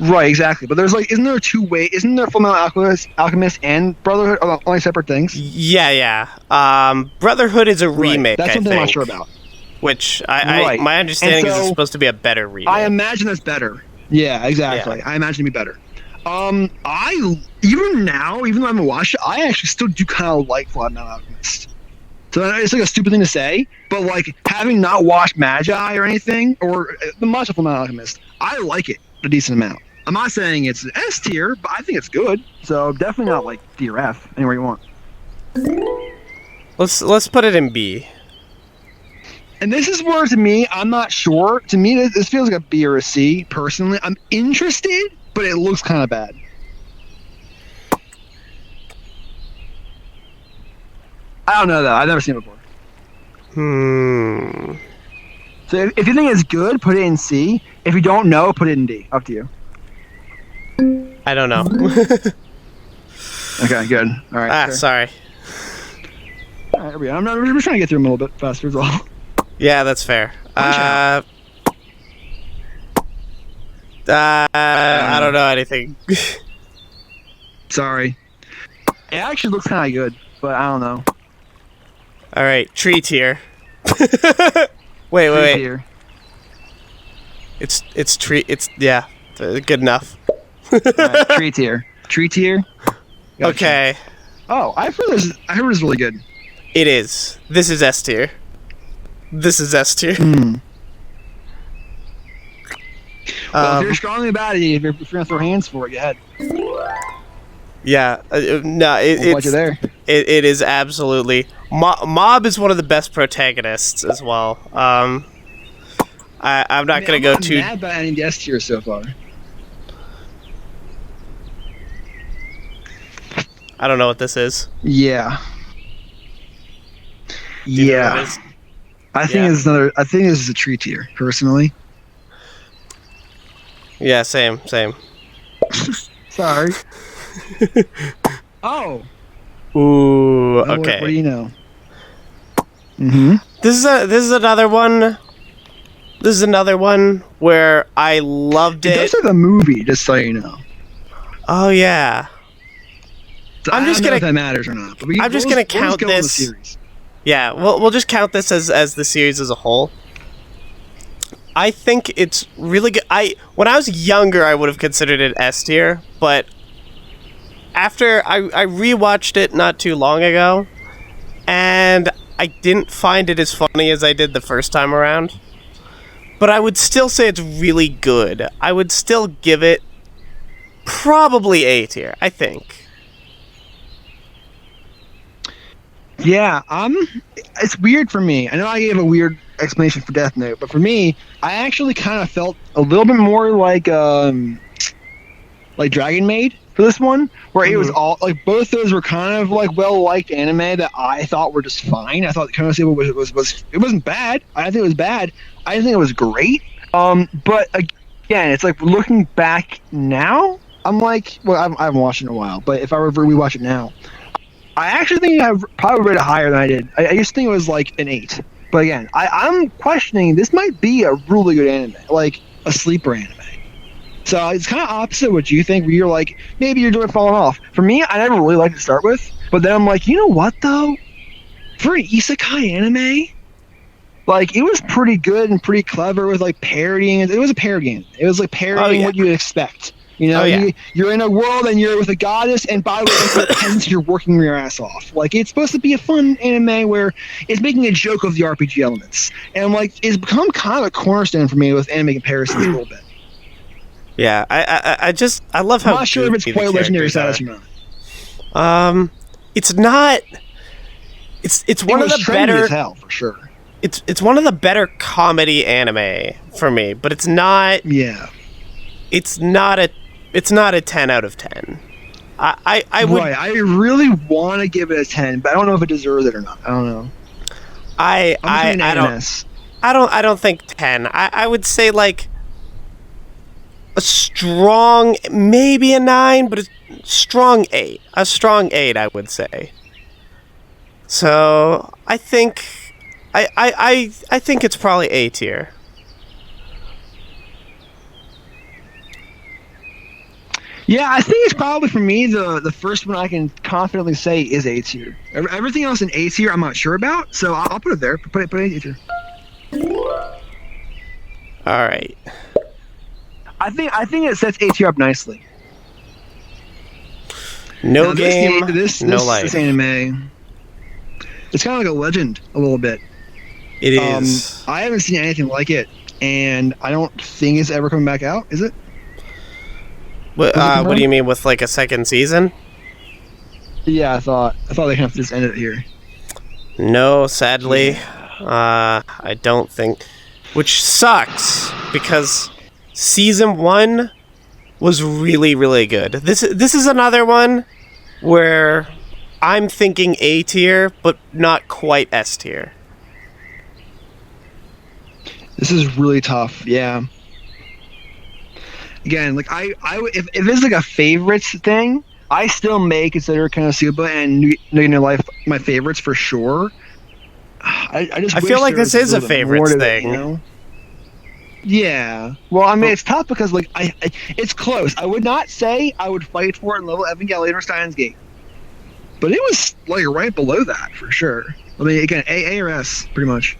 Right, exactly. But there's like, isn't there two ways? Isn't there Fullmetal Alchemist and Brotherhood are only separate things? Yeah. Brotherhood is a remake. That's I something think, I'm not sure about. Which Right. my understanding is And it's so, supposed to be a better remake. I imagine that's better. Yeah, exactly. Yeah. I imagine it'd be better. I even now, even though I haven't watched it, I actually still do kind of like Fullmetal Alchemist. So it's like a stupid thing to say, but like having not watched Magi or anything, or the much of Fullmetal Alchemist, I like it a decent amount. I'm not saying it's S tier, but I think it's good. So definitely not like D or F, anywhere you want. Let's put it in B. And this is where, to me, I'm not sure. To me, this feels like a B or a C, personally. I'm interested, but it looks kind of bad. I don't know, though. I've never seen it before. So if you think it's good, put it in C. If you don't know, put it in D. Up to you. I don't know. Okay, good. All right. Sure. Sorry. All right, here we go. We're just trying to get through them a little bit faster as well. Yeah, that's fair. I don't know anything. Sorry. It actually looks kind of good, but I don't know. All right, tree tier. wait. Here. It's tree. It's yeah, good enough. Right, tree tier. Tree tier. Gotcha. Okay, Oh, I heard this is really good. it is. This is S tier. This is S tier. Well, if you're strongly about it, if you're gonna throw hands for it, go ahead. Yeah, no, We'll put you there. it is absolutely. Mob is one of the best protagonists as well. I'm not gonna go too. I'm not mad about any of the S tier so far. I don't know what this is. Yeah. Do you know what it Yeah. is? I think Yeah. it's another. I think this is a tree tier, personally. Yeah, same. Sorry. Oh. Ooh, What okay. do you know? Mm-hmm. This is another one. This is another one where I loved It it. does like a movie, just so you know. Oh yeah. So I'm I just don't know gonna- if that matters or not. But I'm just gonna count go on the this- series. Yeah, we'll just count this as the series as a whole. I think it's really good. When I was younger, I would have considered it S tier, but after I rewatched it not too long ago, and I didn't find it as funny as I did the first time around. But I would still say it's really good. I would still give it probably A tier, I think. Yeah, it's weird for me. I know I gave a weird explanation for Death Note, but for me, I actually kind of felt a little bit more like like Dragon Maid for this one, where it was Mhm. all like both those were kind of like well liked anime that I thought were just fine. I thought Konosuba was it wasn't bad. I didn't think it was bad. I didn't think it was great. But again, it's like looking back now, I'm like, well, I haven't watched it in a while, but if I were to rewatch it now, I actually think I probably rate it higher than I did. I used to think it was like an 8. But again, I'm questioning this might be a really good anime, like a sleeper anime. So it's kind of opposite what you think, where you're like, maybe you're doing falling off. For me, I never really liked to start with, but then I'm like, you know what though? For an isekai anime, like it was pretty good and pretty clever with like parodying. It was a parody anime. It was like parodying yeah. what you would expect. You know, Oh, yeah. you're in a world and you're with a goddess, and by the way, it ends, you're working your ass off. Like, it's supposed to be a fun anime where it's making a joke of the RPG elements. And, like, it's become kind of a cornerstone for me with anime comparisons a little bit. Yeah, I love how I'm not sure if it's goofy the quite legendary characters status or not. It's not. It's one of the trendy better. as hell, for sure. It's one of the better comedy anime for me, but it's not. Yeah. It's not a 10 out of 10. I would. Right. I really want to give it a 10, but I don't know if it deserves it or not. I don't know. I don't think 10. I would say like a strong, maybe a 9, but a strong 8. A strong 8, I would say. So I think I think it's probably A tier. Yeah, I think it's probably for me the first one I can confidently say is A tier. Everything else in A tier I'm not sure about, so I'll put it there. Put it A tier. All right. I think it sets A tier up nicely. No Now, game, this no life. This anime, it's kind of like a legend a little bit. It is. I haven't seen anything like it, and I don't think it's ever coming back out. Is it? What do you mean with like a second season? Yeah, I thought they have to just end it here. No, sadly, I don't think. Which sucks because season 1 was really, really good. This is another one where I'm thinking A tier, but not quite S tier. This is really tough. Yeah. Again, like if it's like a favorites thing, I still may consider Konosuba and New Life my favorites for sure. I I feel like this is a favorites thing. You know? Yeah. Well, I mean, it's tough because like it's close. I would not say I would fight for it in level Evangelion or Steins Gate, but it was like right below that for sure. I mean, again, A or S, pretty much.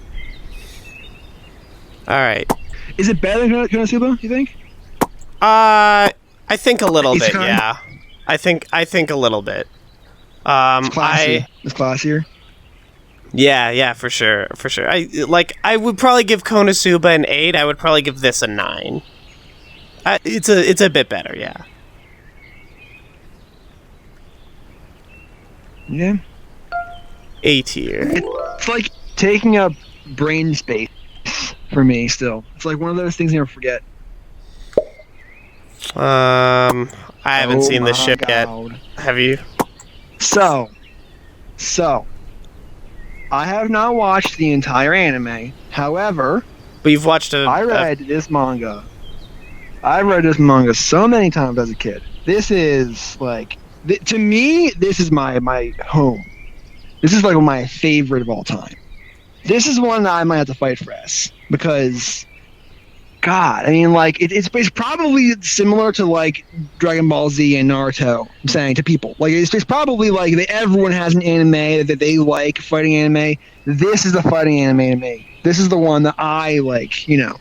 All right. Is it better than Konosuba? You think? I think a little bit. Isekai? Yeah. I think a little bit. It's classier. Yeah, for sure. I would probably give Konosuba an 8. I would probably give this a 9. It's a bit better, yeah. Yeah. A tier. It's like taking up brain space for me. Still, it's like one of those things you never forget. I haven't seen this ship yet. God. Have you? So, I have not watched the entire anime. However, But you've watched I read this manga. I read this manga so many times as a kid. This is like, to me, this is my home. This is like my favorite of all time. This is one that I might have to fight for S because, God, I mean, like it's probably similar to like Dragon Ball Z and Naruto. I'm saying to people, like it's probably like everyone has an anime that they like, fighting anime. This is the fighting anime to me. This is the one that I like. You know,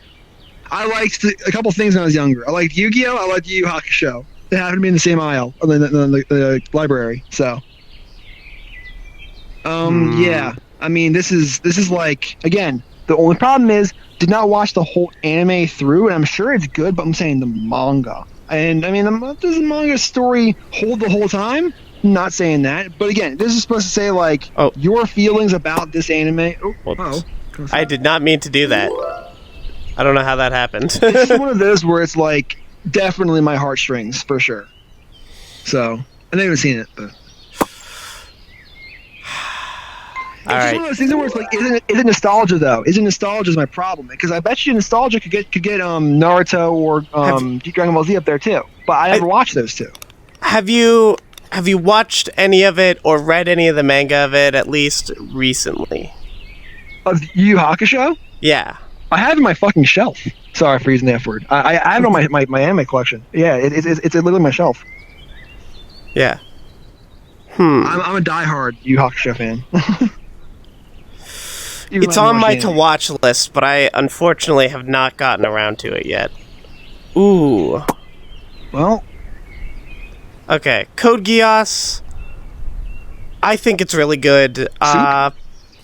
I liked a couple things when I was younger. I liked Yu-Gi-Oh. I liked Yu Yu Hakusho. They happened to be in the same aisle in the library. So, yeah. I mean, this is like, again, the only problem is did not watch the whole anime through, and I'm sure it's good, but I'm saying the manga. And I mean, does the manga story hold the whole time? I'm not saying that, but again, this is supposed to say like your feelings about this anime. I did not mean to do that. I don't know how that happened. It's one of those where it's like definitely my heartstrings for sure. So I haven't seen it, but it's All just right. one of those things where it's like, isn't nostalgia though? Isn't nostalgia is my problem? Because I bet you nostalgia could get Naruto or Have Dragon Ball Z up there too. But I never watched those two. have you have you watched any of it or read any of the manga of it at least recently? Of Yu Yu Hakusho, Yeah. I have it in my fucking shelf. Sorry for using the F word. I have it on my anime collection. Yeah, it's literally my shelf. Yeah. I'm a diehard Yu Yu Hakusho fan. It's on my to watch list, but I unfortunately have not gotten around to it yet. Ooh. Well, Okay, Code Geass. I think it's really good.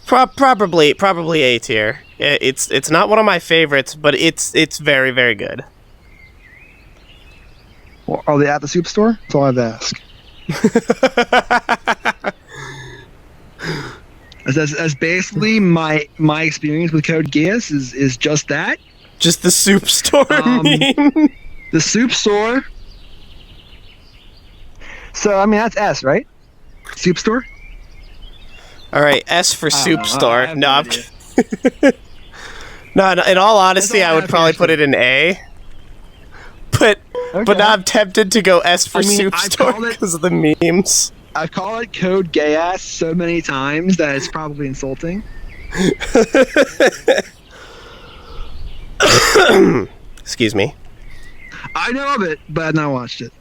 Probably A tier. It's not one of my favorites, but it's very, very good. well, are they at the soup store? That's all I have to ask. As basically my experience with Code Geass is just that. Just the soup store. The soup store. So I mean that's S, right? Soup store. All right, S for soup know. I store. have No, no I'm idea. no. In all honesty, all I I would have probably here, put it in A. But Okay. now I'm tempted to go S for I mean, soup I've store called it- because of the memes. I call it Code Geass so many times that it's probably insulting. Excuse me. I know of it, but I've not watched it.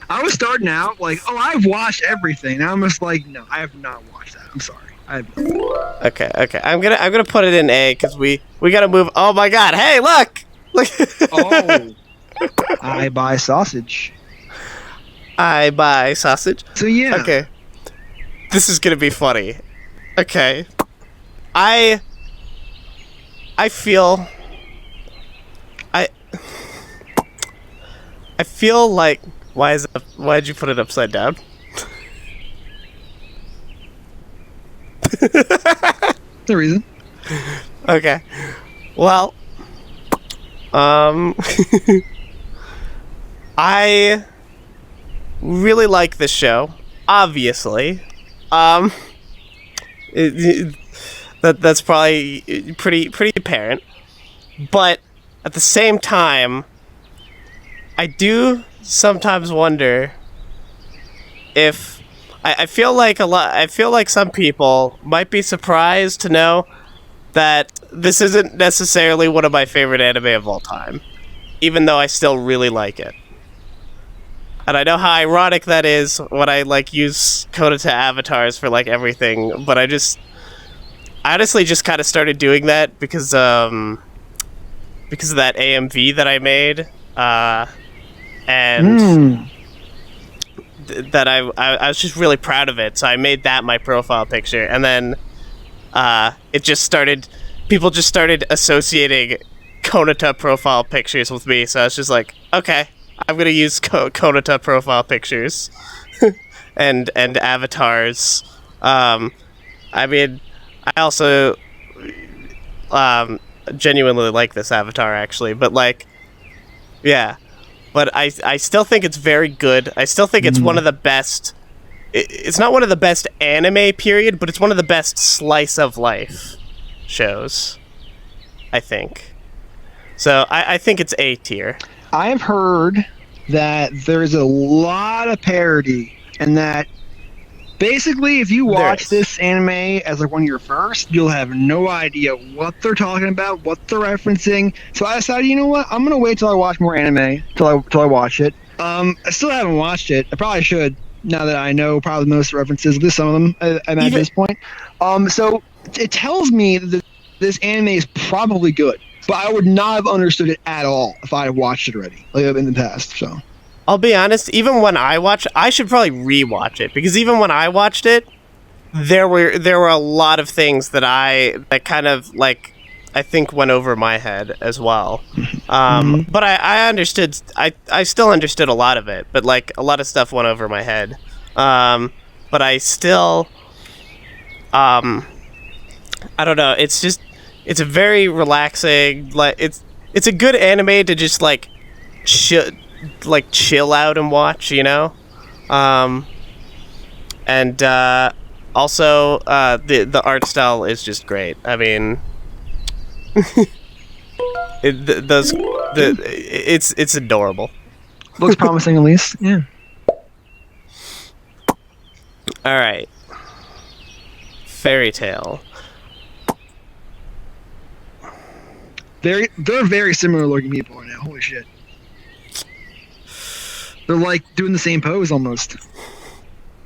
I was starting out like, oh, I've watched everything. Now I'm just like, no, I have not watched that. I'm sorry. I have not. Okay. I'm gonna put it in A because we gotta move. Oh my God! Hey, look! Oh, I buy sausage. I buy sausage. So yeah. Okay. This is gonna be funny. Okay. I feel I feel like why'd you put it upside down? The reason. Okay. Well, I really like this show. Obviously, that's probably pretty apparent. But at the same time, I do sometimes wonder if I feel like I feel like some people might be surprised to know that this isn't necessarily one of my favorite anime of all time, even though I still really like it. And I know how ironic that is when I use Kodata avatars for everything, but I honestly just kind of started doing that because of that AMV that I made, and that I was just really proud of it. So I made that my profile picture, and then people just started associating Konata profile pictures with me. So I was just like, okay, I'm gonna use Konata profile pictures and avatars. I mean, I also genuinely like this avatar actually, but yeah. But I still think it's very good. I still think it's one of the best. It's not one of the best anime period, but it's one of the best slice of life shows, I think. So I think it's A tier. I've heard that there's a lot of parody, and that basically, if you watch this anime as one of your first, you'll have no idea what they're talking about, what they're referencing. So I decided, you know what? I'm gonna wait till I watch more anime till I watch it. I still haven't watched it. I probably should now that I know probably most references, at least some of them at this point. So it tells me that this anime is probably good, but I would not have understood it at all if I had watched it already, in the past. So I'll be honest, even when I watched, I should probably rewatch it, because even when I watched it, there were a lot of things that kind of I think went over my head as well. But I understood, I still understood a lot of it, but a lot of stuff went over my head. But I still, I don't know, it's a very relaxing, it's it's a good anime to just like chill out and watch, you know. And also the art style is just great. I mean, it's adorable. Looks promising, at least. Yeah. All right. Fairy Tail. They're very similar looking people right now. Holy shit. They're like doing the same pose almost.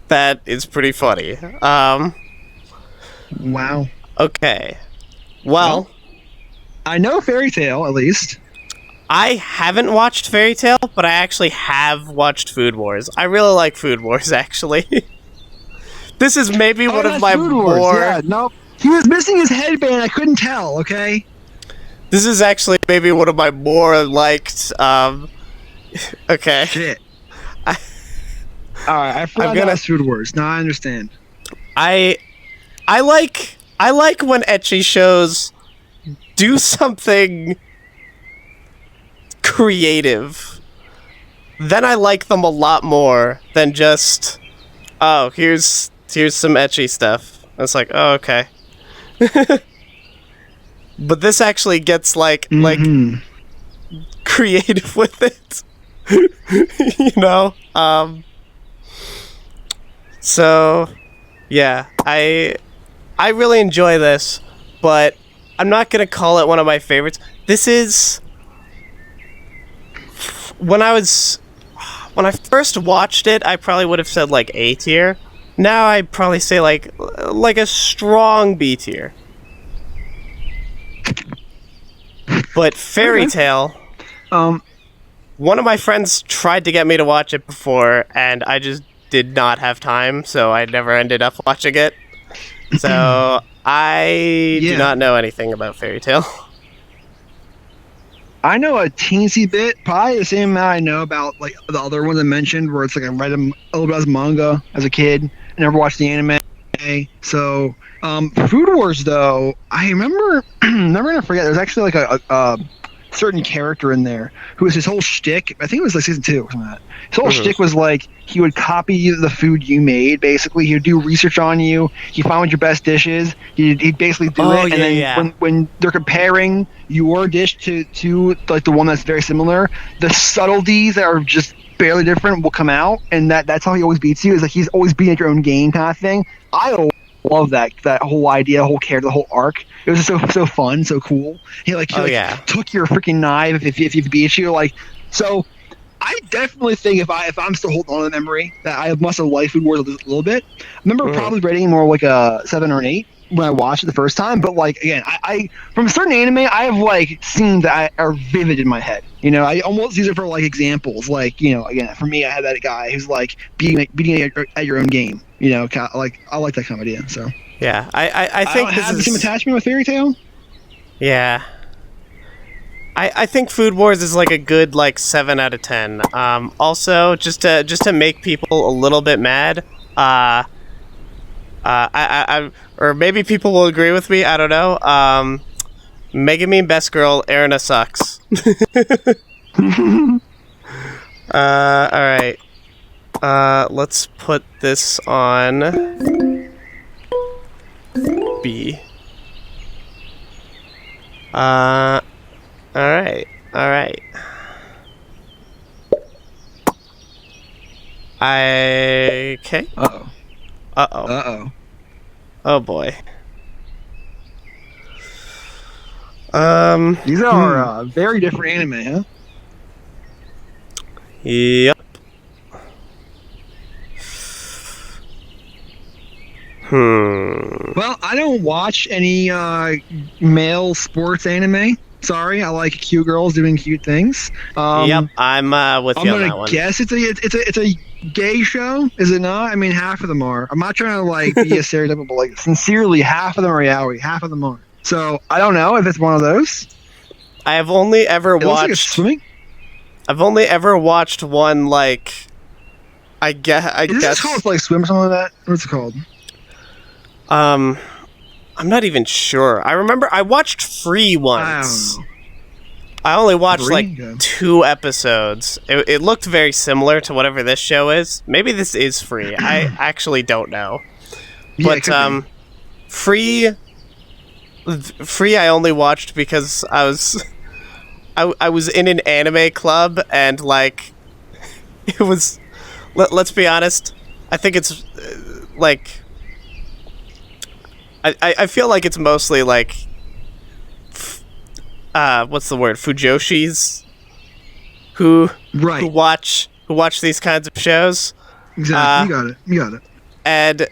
That is pretty funny. Wow. Okay. Well, I know Fairy Tail, at least. I haven't watched Fairy Tail, but I actually have watched Food Wars. I really like Food Wars, actually. This is maybe one of my Food Wars. more... Yeah, no. He was missing his headband. I couldn't tell, okay? This is actually maybe one of my more liked, okay. Shit. Alright, I forgot about Food Wars. Now I understand. I like when ecchi shows do something creative. Then I like them a lot more than just, oh, here's some ecchi stuff. It's like, oh, okay. But this actually gets like creative with it. You know? So yeah, I really enjoy this, but I'm not gonna call it one of my favorites. This is when I first watched it, I probably would have said like A tier. Now I'd probably say like a strong B tier. But Fairy Tail, one of my friends tried to get me to watch it before, and I just did not have time, so I never ended up watching it. So I do not know anything about Fairy Tail. I know a teensy bit, probably the same amount I know about like the other ones I mentioned, where it's like I read them a little bit as manga as a kid. I never watched the anime. So, Food Wars though, I remember, never gonna forget. There's actually like a certain character in there who was his whole shtick. I think it was like season 2 or something like that. His whole shtick was like he would copy the food you made. Basically, he would do research on you. He found what your best dish is. He'd basically do it, and then when they're comparing your dish to like the one that's very similar, the subtleties that are just barely different will come out, and that's how he always beats you. Is like he's always beating at your own game kind of thing. I love that whole idea, the whole character, the whole arc. It was just so fun, so cool. He took your freaking knife if he beat you. Like, so I definitely think if I'm still holding on to the memory that I must have liked Food Wars a little bit. I remember probably rating more like a 7 or an 8 when I watched it the first time. But like again, I from certain anime I have like scenes that are vivid in my head. You know, I almost use it for like examples. Like, you know, again, for me, I had that guy who's like beating at your own game. You know, like I like that kind of idea. So yeah, I think I don't have the same attachment with Fairy Tail. Yeah. I think Food Wars is like a good like 7 out of 10. Also, just to make people a little bit mad, or maybe people will agree with me. I don't know. Megumin Best Girl, Erina sucks. All right. Let's put this on B. Alright. Okay. Uh-oh. Oh boy. These are very different anime, huh? Yep. Well, I don't watch any male sports anime. Sorry, I like cute girls doing cute things. Yep, I'm with you on that one. I'm gonna guess it's a gay show, is it not? I mean, half of them are. I'm not trying to like be a stereotypical, but like sincerely, half of them are yaoi, half of them are. So I don't know if it's one of those. I have only ever watched. Like swimming. I've only ever watched one like. I guess. Is this called like swim or something like that? What's it called? I'm not even sure. I remember I watched Free once. I only watched 3? like Okay. 2 episodes. It looked very similar to whatever this show is. Maybe this is Free. I actually don't know. Yeah, it But could be. Free I only watched because I was in an anime club and like it was let's be honest, I think it's like I feel like it's mostly like what's the word, fujoshis who Right. who watch these kinds of shows. Exactly. You got it. And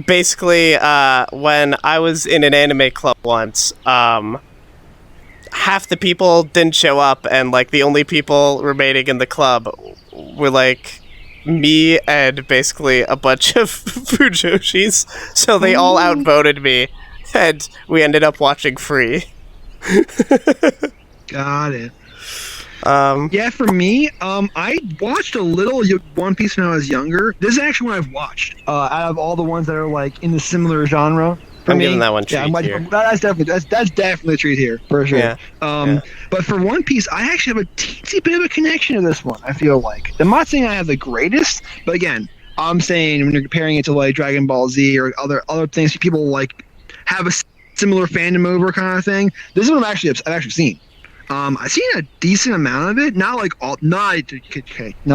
basically when I was in an anime club once, half the people didn't show up, and like the only people remaining in the club were like me and basically a bunch of fujoshis, so they all outvoted me and we ended up watching Free. Got it. Yeah, for me, I watched a little One Piece when I was younger. This is actually one I've watched. Out of all the ones that are like in the similar genre, for I'm me, giving that one treat here. That's definitely a treat here for sure. Yeah. But for One Piece, I actually have a teensy bit of a connection to this one. I feel like I'm not saying I have the greatest, but again, I'm saying when you're comparing it to like Dragon Ball Z or other things people like have a similar fandom over kind of thing. This is one I've actually seen. I've seen a decent amount of it, not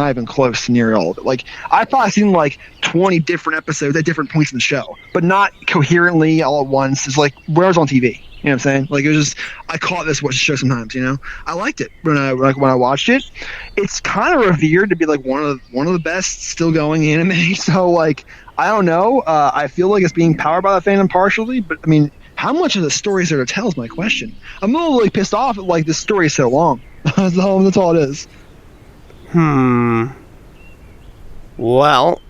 even close to near all of it. Like I've probably seen like 20 different episodes at different points in the show, but not coherently all at once. It's like where it was on TV. You know what I'm saying? Like it was just I caught this watch the show sometimes. You know, I liked it when I watched it. It's kind of revered to be like one of the best still going anime. So like I don't know. I feel like it's being powered by the fandom partially, but I mean, how much of the story is there to tell is my question. I'm a little really pissed off at like this story is so long. That's all it is. Well,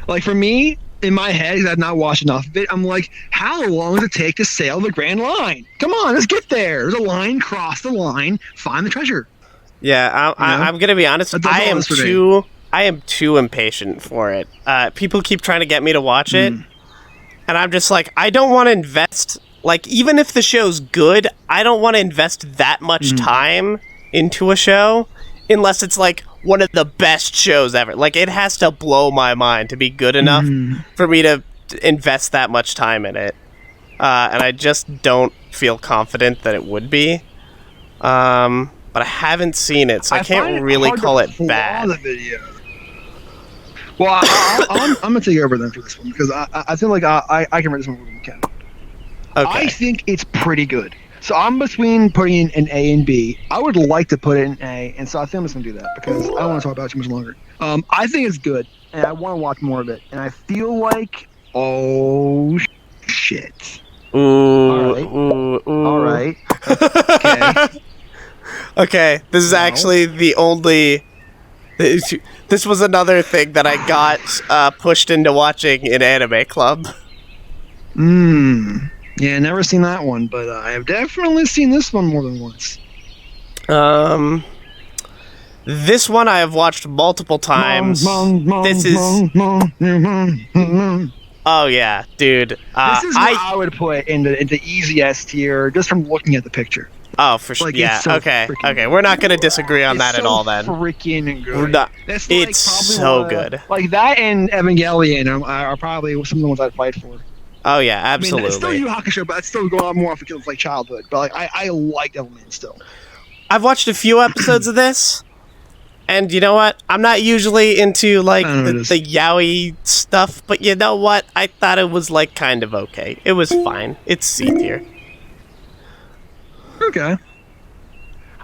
like for me, in my head, because I've not watched enough of it, I'm like, how long does it take to sail the Grand Line? Come on, let's get there. There's a line, cross the line, find the treasure. yeah, I'm gonna be honest. I am too impatient for it. People keep trying to get me to watch it, and I'm just like, I don't want to invest. Like, even if the show's good, I don't want to invest that much time into a show unless it's like one of the best shows ever. Like, it has to blow my mind to be good enough for me to invest that much time in it. And I just don't feel confident that it would be. But I haven't seen it, so I can't really call it bad. The video. Well, I'm gonna take over then for this one because I feel like I can read this one more than Ken. Okay. I think it's pretty good. So I'm between putting in an A and B. I would like to put it in A, and so I think I'm just gonna do that because I don't want to talk about it too much longer. I think it's good, and I want to watch more of it. And I feel like, oh shit. Ooh. All right. Okay. Okay. This is actually the only. This was another thing that I got pushed into watching in Anime Club. Yeah, never seen that one, but I have definitely seen this one more than once. This one I have watched multiple times. This is. Oh yeah, dude. This is what I would put in the easy S tier just from looking at the picture. Oh, for sure. Like, yeah. so Okay. We're not gonna disagree on that so at all. Then. Freaking good. We're not. That's like It's probably so good. Like that and Evangelion are probably some of the ones I'd fight for. Oh yeah, absolutely. I mean, it's still Yu Yu Hakusho, but it's still going on more off of like childhood. But like I like Evangelion still. I've watched a few episodes of this, and you know what? I'm not usually into like the yaoi stuff, but you know what? I thought it was like kind of okay. It was fine. It's C tier. Okay.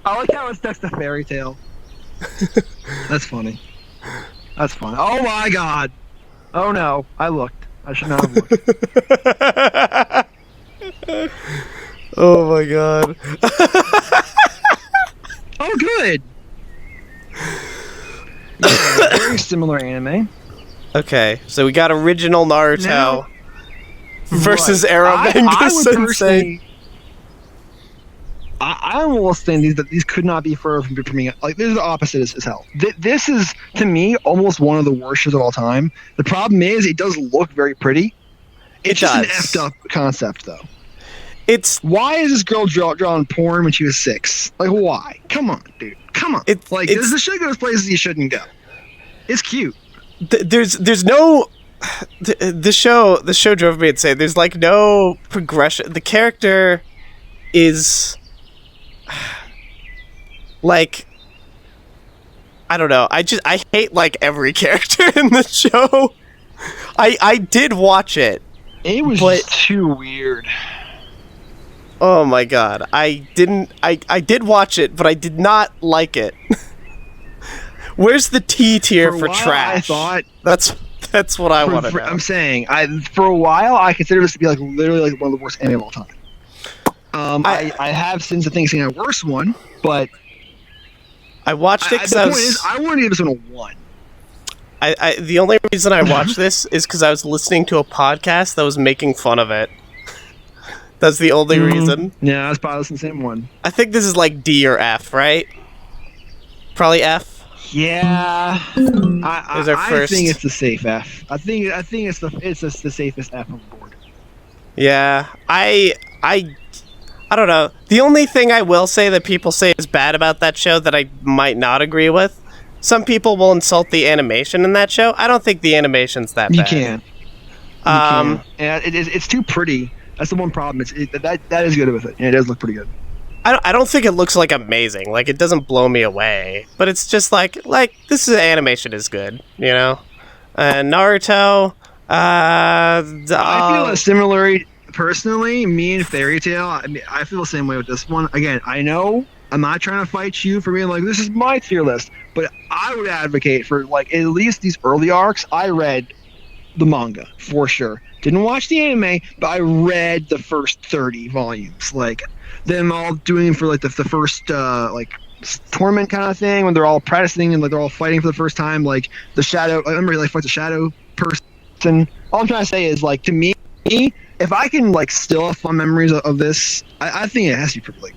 I like how it's next to Fairy Tail. That's funny. That's funny. Oh my god. Oh no. I looked. I should not have looked. Oh my god. Oh good. Yeah, very similar anime. Okay, so we got original Naruto Now, versus right. Arabanga I would Sensei. personally- I almost think these could not be further from me. Like, this is the opposite as hell. This is, to me, almost one of the worst shows of all time. The problem is, it does look very pretty. It's just an effed up concept, though. it's Why is this girl drawing porn when she was 6? Like, why? Come on, dude. Come on. Like, the show goes places you shouldn't go. It's cute. There's no the show drove me insane. There's like no progression. The character is like, I don't know. I hate like every character in the show. I did watch it. It was just too weird. Oh my god. I did watch it, but I did not like it. Where's the T tier for trash? I thought that's what I want to know. I'm saying, for a while I considered this to be like literally like one of the worst anime of all time. I have since seen a worse one, but I watched it because I wanted to give this one a 1. The only reason I watched this is because I was listening to a podcast that was making fun of it. That's the only reason. Yeah, I was probably listening to the same one. I think this is like D or F, right? Probably F. Yeah, I think it's the safe F. I think it's the safest F on the board. Yeah, I don't know. The only thing I will say that people say is bad about that show that I might not agree with. Some people will insult the animation in that show. I don't think the animation's that bad. You can. And it's too pretty. That's the one problem. That is good with it. Yeah, it does look pretty good. I don't think it looks like amazing. Like, it doesn't blow me away. But it's just like this animation is good, you know? Naruto, I feel a similar, personally, me and Fairy Tail, I feel the same way with this one. Again, I know I'm not trying to fight you for being like, this is my tier list, but I would advocate for, like, at least these early arcs. I read the manga, for sure. Didn't watch the anime, but I read the first 30 volumes. Like, them all doing for like the first like tournament kind of thing when they're all practicing and like they're all fighting for the first time, like the shadow. I remember like fight the shadow person. All I'm trying to say is, like, to me, if I can like still have fun memories of this, I think it has to be pretty, like,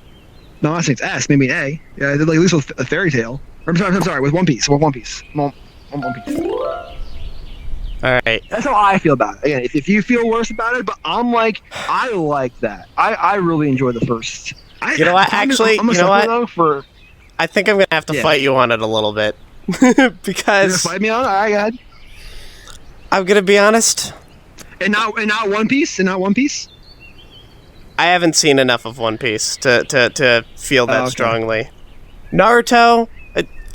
no, I'm not saying it's S, maybe an A. Yeah, like, at least with a Fairy Tale. I'm sorry, with One Piece. One Piece. All right. That's how I feel about it. Again, if you feel worse about it, but I'm like, I like that. I really enjoy the first. You know what? Actually, you know what? Though, I think I'm gonna have to fight you on it a little bit because fight me on it. All right, go ahead. I'm gonna be honest. And not One Piece. And not One Piece. I haven't seen enough of One Piece to feel that strongly. Naruto.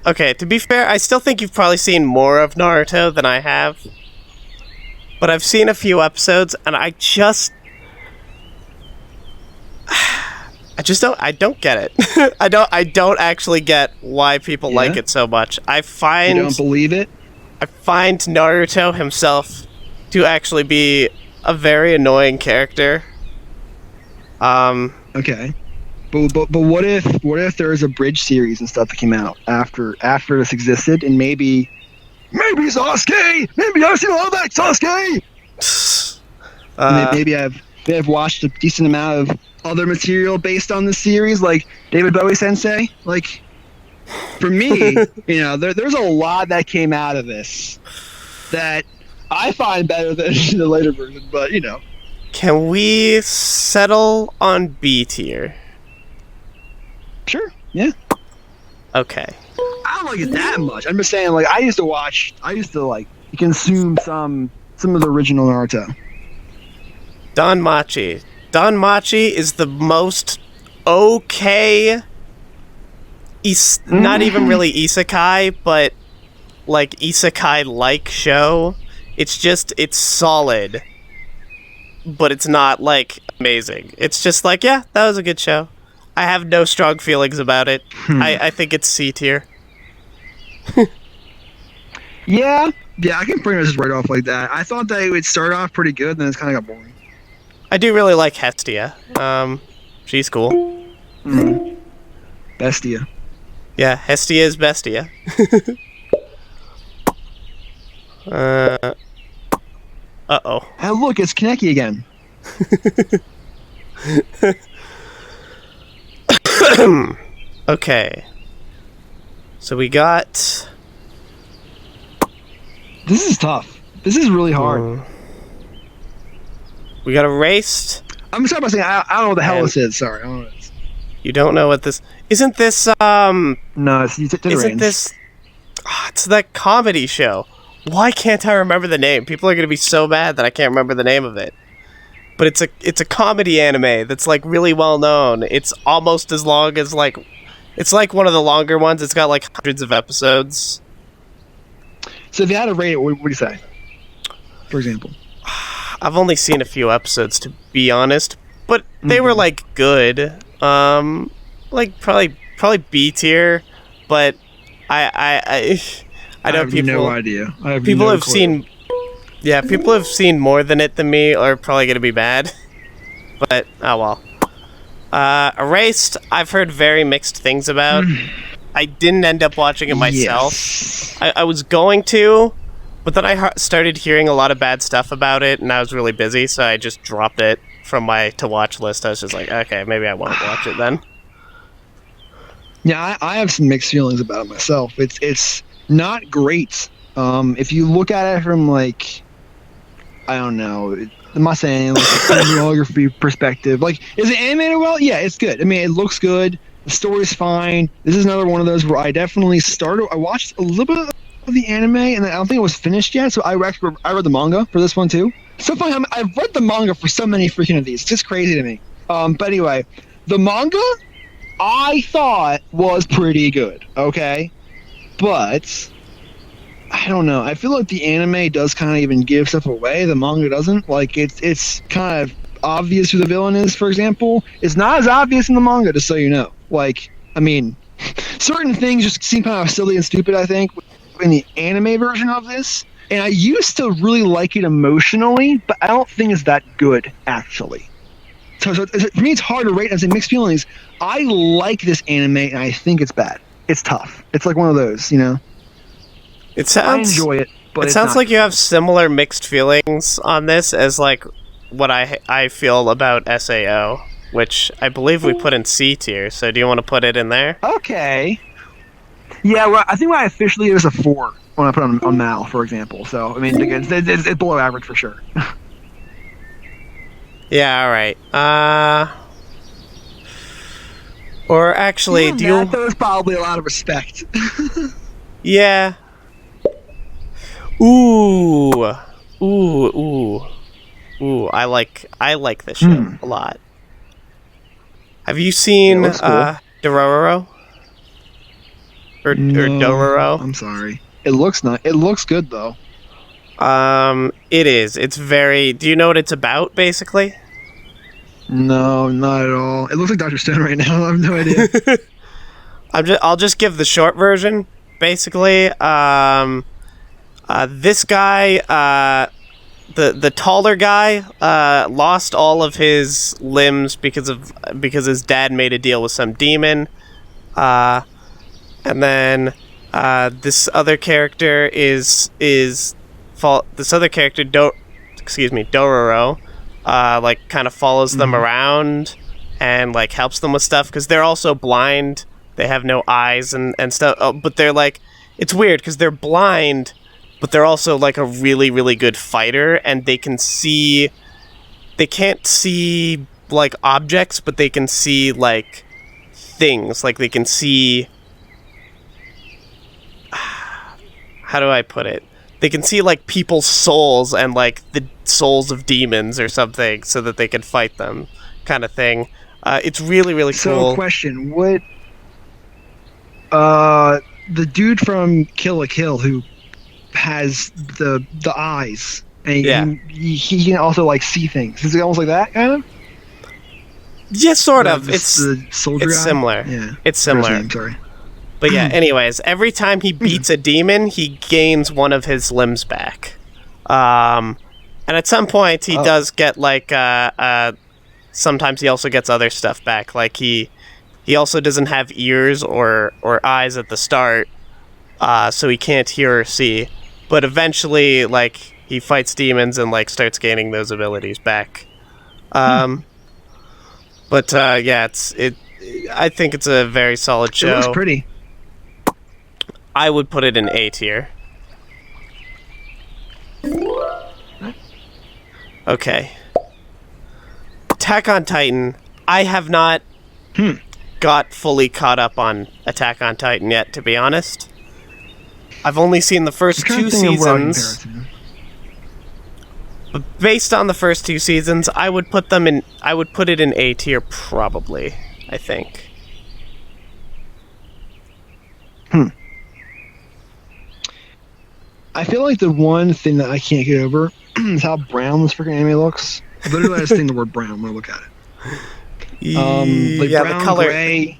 Okay, to be fair, I still think you've probably seen more of Naruto than I have. But I've seen a few episodes, and I don't get it. I don't actually get why people like it so much. You don't believe it? I find Naruto himself to actually be a very annoying character. Okay. But what if there was a bridge series and stuff that came out after this existed, and maybe Sasuke, maybe I've seen all that Sasuke. Maybe I've watched a decent amount of other material based on the series, like David Bowie Sensei. Like, for me, there's a lot that came out of this that I find better than the later version. But can we settle on B tier? Sure. Yeah. Okay. I don't like it that much. I'm just saying, like, I used to like consume some of the original Naruto. Danmachi. Danmachi is the most okay, not even really isekai, but like isekai-like show. It's solid, but it's not like amazing. It's just like, yeah, that was a good show. I have no strong feelings about it. I think it's C tier. Yeah, I can pretty much just write off like that. I thought that it would start off pretty good, then it's kind of got boring. I do really like Hestia. She's cool. Bestia. Yeah, Hestia is Bestia. Uh-oh. Hey, look, it's Kaneki again. Okay. So we got... This is tough. This is really hard. We got Erased. I'm sorry about saying I don't know what the hell And this is. Sorry, I don't know what it is. you don't know what this... Isn't this, No, it's Isn't this... it's that comedy show. Why can't I remember the name? People are going to be so mad that I can't remember the name of it. But it's a comedy anime that's, like, really well known. It's almost as long as, like... It's like one of the longer ones. It's got, like, hundreds of episodes. So if you had to rate it, what would you say? For example. I've only seen a few episodes, to be honest. But they were, like, good. Like, probably B tier. But I know have people... no idea. I have people no have clue. seen... Yeah, people have seen more than it than me are probably going to be mad. But, oh well. Erased, I've heard very mixed things about. I didn't end up watching it myself. Yes. I was going to, but then I started hearing a lot of bad stuff about it, and I was really busy, so I just dropped it from my to-watch list. I was just like, okay, maybe I won't watch it then. Yeah, I have some mixed feelings about it myself. It's not great. If you look at it from, like, I don't know, I'm not saying like a cinematography perspective. Like, is it animated well? Yeah, it's good. I mean, it looks good. The story's fine. This is another one of those where I definitely started. I watched a little bit of the anime, and I don't think it was finished yet. So I read the manga for this one too. So funny. I've read the manga for so many freaking of these. It's just crazy to me. But anyway, the manga I thought was pretty good. Okay, but I don't know. I feel like the anime does kind of even give stuff away. The manga doesn't. Like, it's kind of obvious who the villain is, for example. It's not as obvious in the manga, just so you know. Like, I mean, certain things just seem kind of silly and stupid, I think, in the anime version of this. And I used to really like it emotionally, but I don't think it's that good, actually. So for me, it's hard to rate as a mixed feelings. I like this anime, and I think it's bad. It's tough. It's like one of those, you know? I enjoy it, but it sounds like you have similar mixed feelings on this as like what I feel about SAO, which I believe we put in C tier. So do you want to put it in there? Okay. Yeah, well, I think I officially it was a 4 when I put on Mal, for example. So I mean, it's below average for sure. Yeah. All right. Or actually, do you? There's probably a lot of respect. Yeah. Ooh. I like this show a lot. Have you seen cool. Dororo? Or Dororo? I'm sorry. It looks not. It looks good though. It is. It's very. Do you know what it's about, basically? No, not at all. It looks like Dr. Stone right now. I have no idea. I'll just give the short version. Basically, this guy, the taller guy, lost all of his limbs because his dad made a deal with some demon, and then this other character Dororo, like kind of follows them around and like helps them with stuff because they're also blind. They have no eyes and stuff, but they're like, it's weird because they're blind, but they're also like a really, really good fighter, and they can't see like objects, but they can see like things, like they can see, how do I put it? They can see like people's souls and like the souls of demons or something so that they can fight them, kind of thing. It's really, really cool. So, question: what? The dude from Kill la Kill who has the eyes, and he can also like see things. Is it almost like that kind of? Yeah, sort of. It's the soldier guy? Similar. Yeah, it's similar. Name, sorry. But yeah, anyways, every time he beats a demon, he gains one of his limbs back. And at some point, he does get like sometimes he also gets other stuff back. Like he also doesn't have ears or eyes at the start, so he can't hear or see. But eventually, like, he fights demons and like starts gaining those abilities back. But yeah, I think it's a very solid show. It looks pretty. I would put it in A tier. Okay. Attack on Titan. I have not got fully caught up on Attack on Titan yet, to be honest. I've only seen the first two seasons. But based on the first two seasons, I would put it in A tier probably, I think. I feel like the one thing that I can't get over is how brown this freaking anime looks. Literally, I just think the word brown when I look at it. Like brown, the color, gray.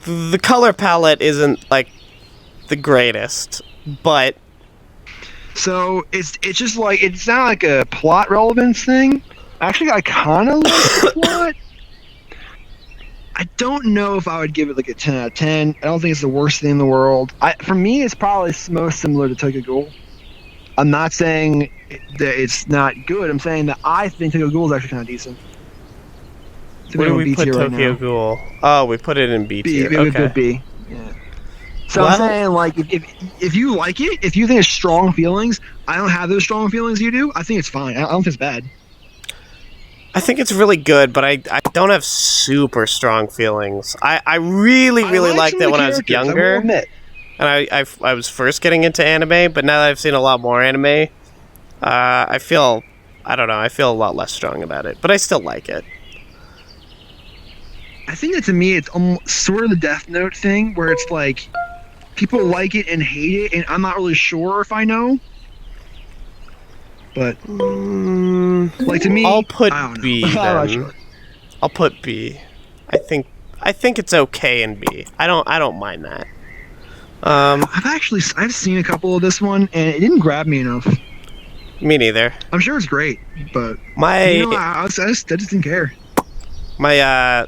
the color palette isn't like the greatest, but so it's just like it's not like a plot relevance thing. Actually, I kind of like the plot. I don't know if I would give it like a 10 out of 10. I don't think it's the worst thing in the world. For me, it's probably most similar to Tokyo Ghoul. I'm not saying that it's not good. I'm saying that I think Tokyo Ghoul is actually kind of decent. Where do we put Tokyo Ghoul? Oh, we put it in B tier. We put B. Yeah. So I'm saying, like, if you like it, if you think it's strong feelings, I don't have those strong feelings you do. I think it's fine. I don't think it's bad. I think it's really good, but I don't have super strong feelings. I really liked it when I was younger. And I was first getting into anime, but now that I've seen a lot more anime, I feel a lot less strong about it. But I still like it. I think that to me, it's sort of the Death Note thing, where it's like, people like it and hate it, and I'm not really sure if I know. But like to me, I'll put I don't know. B then. I'll put B. I think it's okay in B. I don't mind that. I've seen a couple of this one, and it didn't grab me enough. Me neither. I'm sure it's great, but I just didn't care. My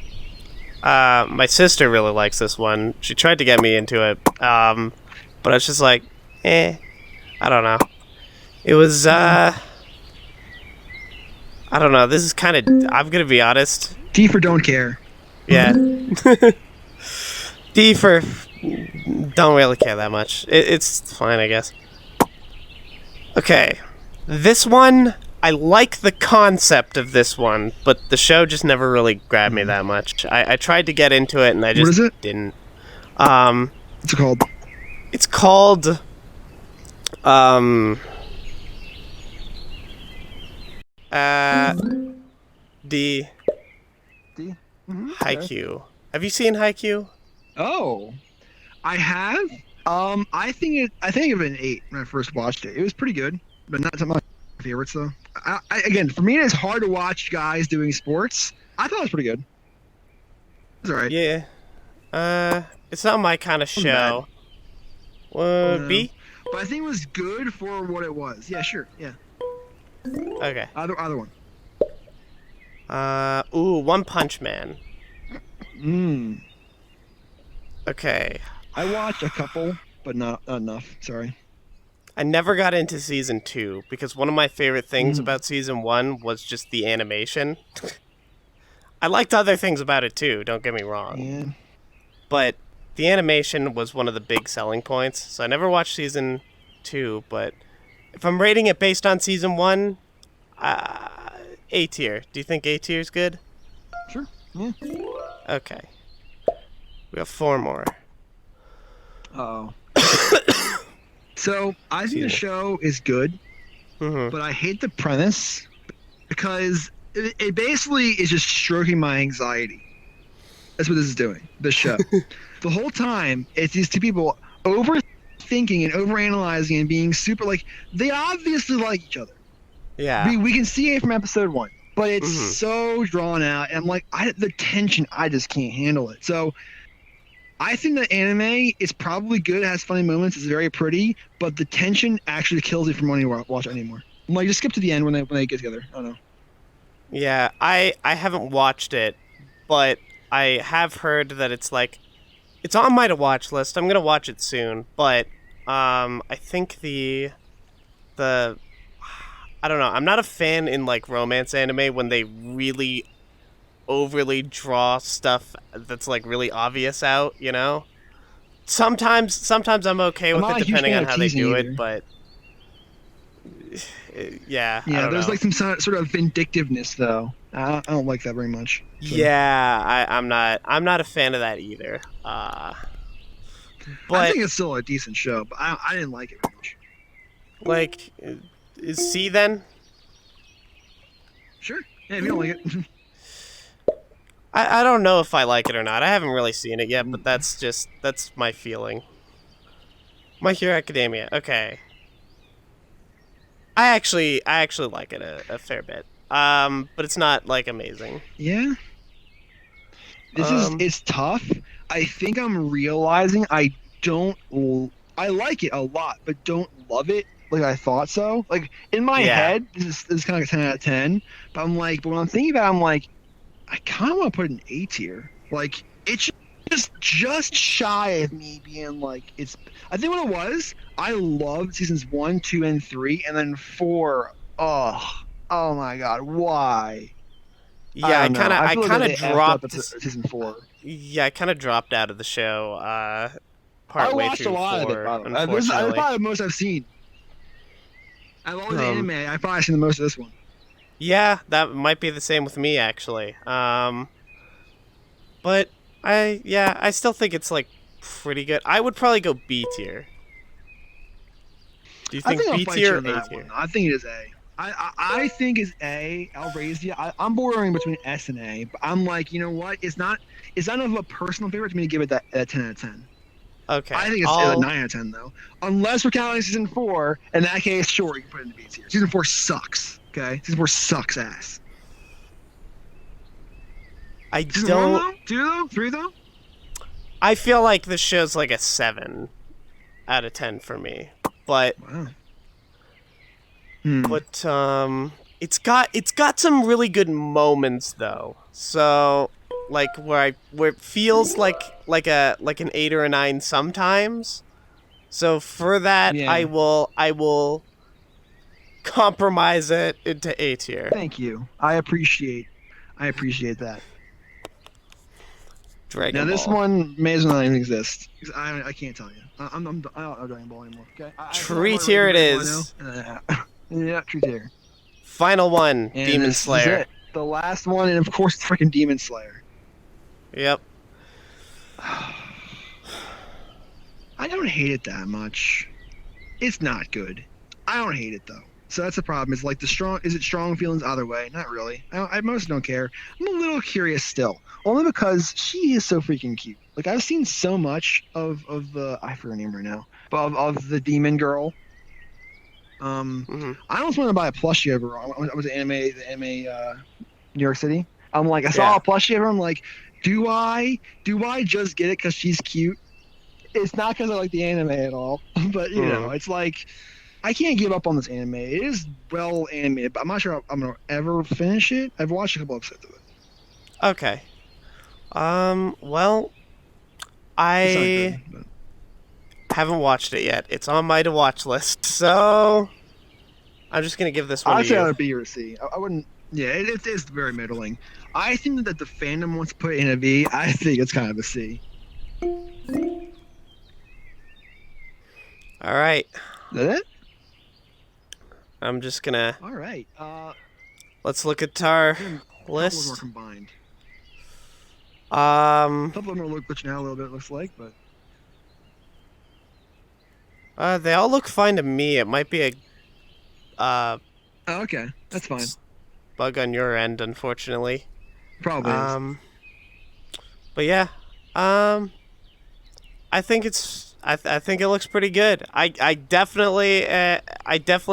sister really likes this one. She tried to get me into it, but I was just like, I don't know. It was, I don't know. This is kind of, I'm going to be honest. D for don't care. Yeah. D for don't really care that much. It's fine, I guess. Okay. This one, I like the concept of this one, but the show just never really grabbed me that much. I tried to get into it, and I just didn't. What's it called? It's called, D. Haikyuu. Have you seen Haikyuu? Oh, I have. I think of an 8 when I first watched it. It was pretty good, but not some of my favorites though. Again, for me, it's hard to watch guys doing sports. I thought it was pretty good. It's alright. Yeah. It's not my kind of show. B? But I think it was good for what it was. Yeah, sure. Yeah. Okay. Either one. One Punch Man. Okay. I watched a couple, but not enough. Sorry. I never got into season 2 because one of my favorite things about season 1 was just the animation. I liked other things about it too, don't get me wrong. Yeah. But the animation was one of the big selling points, so I never watched season 2, but if I'm rating it based on season 1, A tier. Do you think A tier is good? Sure. Yeah. Okay. We have 4 more. Uh-oh. So, I think the show is good, but I hate the premise because it basically is just stroking my anxiety. That's what this is doing, this show. The whole time, it's these two people overthinking and overanalyzing and being super, like, they obviously like each other. Yeah. We can see it from episode 1, but it's so drawn out, and I'm like, the tension, I just can't handle it. So, I think the anime is probably good, it has funny moments, it's very pretty, but the tension actually kills it from wanting to watch it anymore. I'm like, just skip to the end when they get together. I don't know. Yeah, I haven't watched it, but I have heard that it's like, it's on my to-watch list. I'm going to watch it soon, but I think the I don't know. I'm not a fan in like romance anime when they really overly draw stuff that's like really obvious out, you know? Sometimes I'm okay with it depending on how they do it, but yeah. Yeah, there's like some sort of vindictiveness though. I don't like that very much. So Yeah, I'm not a fan of that either. I But think it's still a decent show, but I didn't like it very much. like, is C then? Sure. Yeah, if you don't like it. I don't know if I like it or not. I haven't really seen it yet, but Ooh. that's my feeling. My Hero Academia. Okay. I actually like it a fair bit. But it's not like amazing. Yeah. Um, It's tough. I think I'm realizing don't I like it a lot, but don't love it like I thought so. Like in my yeah. head, this is kind of like a 10 out of 10. But when I'm thinking about it, I'm like, I kind of want to put it in A tier. Like it's just shy of me being like it's. I think what it was, I loved seasons 1, 2, and 3, and then 4. Oh my god, why? I Yeah, don't know. I I feel like kind of they effed up at dropped. season 4. Yeah, I kind of dropped out of the show. I Partway watched a through lot of it, 4, by the way. This is unfortunately. probably the most I've seen. Out of all the Um, anime, I've probably seen the most of this one. yeah, that might be the same with me actually. But I still think it's like pretty good. I would probably go B tier. Do you I think think I'll B fight you tier or on A that one. tier? I think it is A. I think it's A. I'll raise you. I'm bordering between S and A, but I'm like, you know what? It's not enough of a personal favorite to me to give it that 10 out of 10. I Okay, think it's a I'll 9 out of 10 though. Unless we're counting season 4. In that case, sure, you can put it in the B tier. Season 4 sucks. Okay, season 4 sucks ass. I Season 1 don't. though, 2 though, 3 though. I feel like this show's like a 7 out of 10 for me. But Wow. Hmm. but it's got some really good moments though. So like where it feels like an 8 or a 9 sometimes. So for that Yeah. I will compromise it into A tier. Thank you. I appreciate that. Now Dragon this Ball. one may as well not even exist. 'Cause I can't tell you. I don't know Dragon Ball anymore. Okay. I feel like Tree I'm already tier it Dragon Ball is. now. Yeah, tree tier. Final one, And Demon this is Slayer. it. The last one, and of course, it's freaking Demon Slayer. Yep. I don't hate it that much. It's not good. I don't hate it though. So that's the problem. Is like the strong. Is it strong feelings either way? Not really. I mostly don't care. I'm a little curious still, only because she is so freaking cute. Like I've seen so much of the I forget her name right now, but of the demon girl. Hmm. I almost want to buy a plushie of her. I was the anime New York City. I'm like I saw Yeah. a plushie of her. I'm like, do I just get it because she's cute? It's not because I like the anime at all, but you know, Mm. it's like I can't give up on this anime. It is well animated, but I'm not sure I'm gonna ever finish it. I've watched a couple episodes of it. Okay. Well, It's not I good. But haven't watched it yet. It's on my to watch list, so I'm just gonna give this one to I'd say you. either B or C. I wouldn't. Yeah, it is very middling. I think that the fandom wants to put it in a B. I think it's kind of a C. All right. Is that it? I'm just gonna All right. let's look at our A couple of them are list. combined. A Um, couple of them are glitching out a little bit. It looks like, but they all look fine to me. It might be a oh, okay, that's fine. bug on your end, unfortunately. Probably is. But yeah, um, I think I think it looks pretty good. I definitely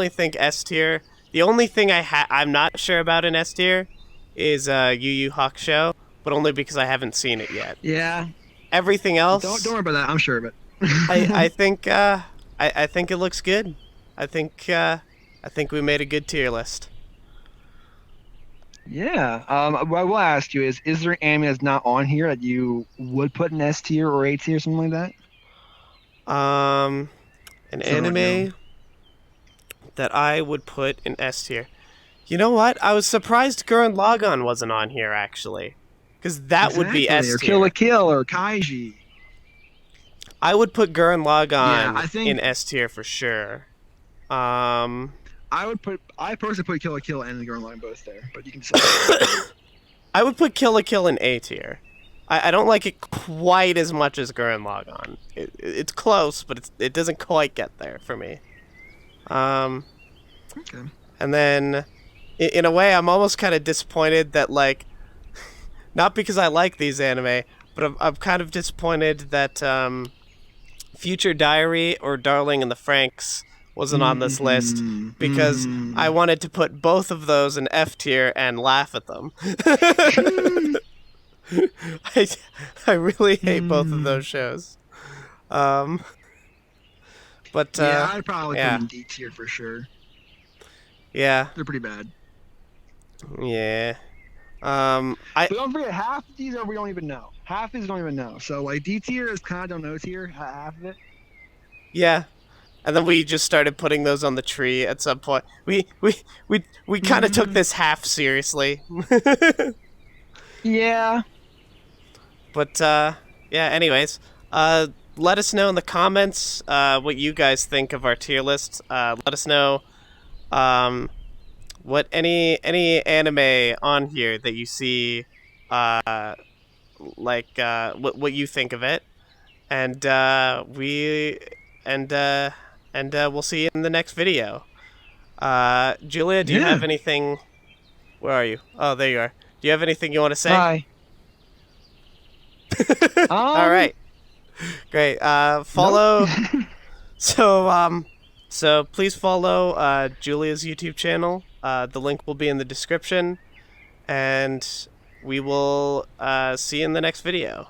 think S tier. The only thing I'm not sure about in S tier is Yu Yu Hakusho, but only because I haven't seen it yet. Yeah. Everything else, Don't worry about that. I'm sure of it. I think I think it looks good. I think we made a good tier list. Yeah. What I will ask you is there anime that's not on here that you would put in S tier or A tier, something like that? Um, an So don't know. anime that I would put in S tier. You know what? I was surprised Gurren Lagann wasn't on here actually, because that would be Exactly. S Or Kill la tier. Kill or Kaiji. I would put Gurren Yeah, Lagann I think in S tier for sure. Um, I personally put Kill la Kill and the Gurren Lagann both there, but you can decide. I would put Kill la Kill in A tier. I don't like it quite as much as Gurren Lagann. It's close, but it doesn't quite get there for me. Okay. And then, in a way, I'm almost kind of disappointed that, like, not because I like these anime, but I'm kind of disappointed that Future Diary or Darling in the Franxx wasn't on this list, because I wanted to put both of those in F tier and laugh at them. I really hate both of those shows. But Yeah, I'd probably put yeah. them in D tier for sure. Yeah, They're pretty bad. yeah. But don't forget, half of these we don't even know. Half of these don't even know. So like D tier is kind of don't know tier. Half of it. Yeah. And then we just started putting those on the tree at some point. We kind of took this half seriously. Yeah. But yeah, anyways, let us know in the comments what you guys think of our tier list. Let us know what any anime on here that you see what you think of it. And we'll see you in the next video. Julia, do you have anything? Where are you? Oh, there you are. Do you have anything you want to say? Hi. All right. Great. Follow. Nope. So please follow Julia's YouTube channel. The link will be in the description, and we will see you in the next video.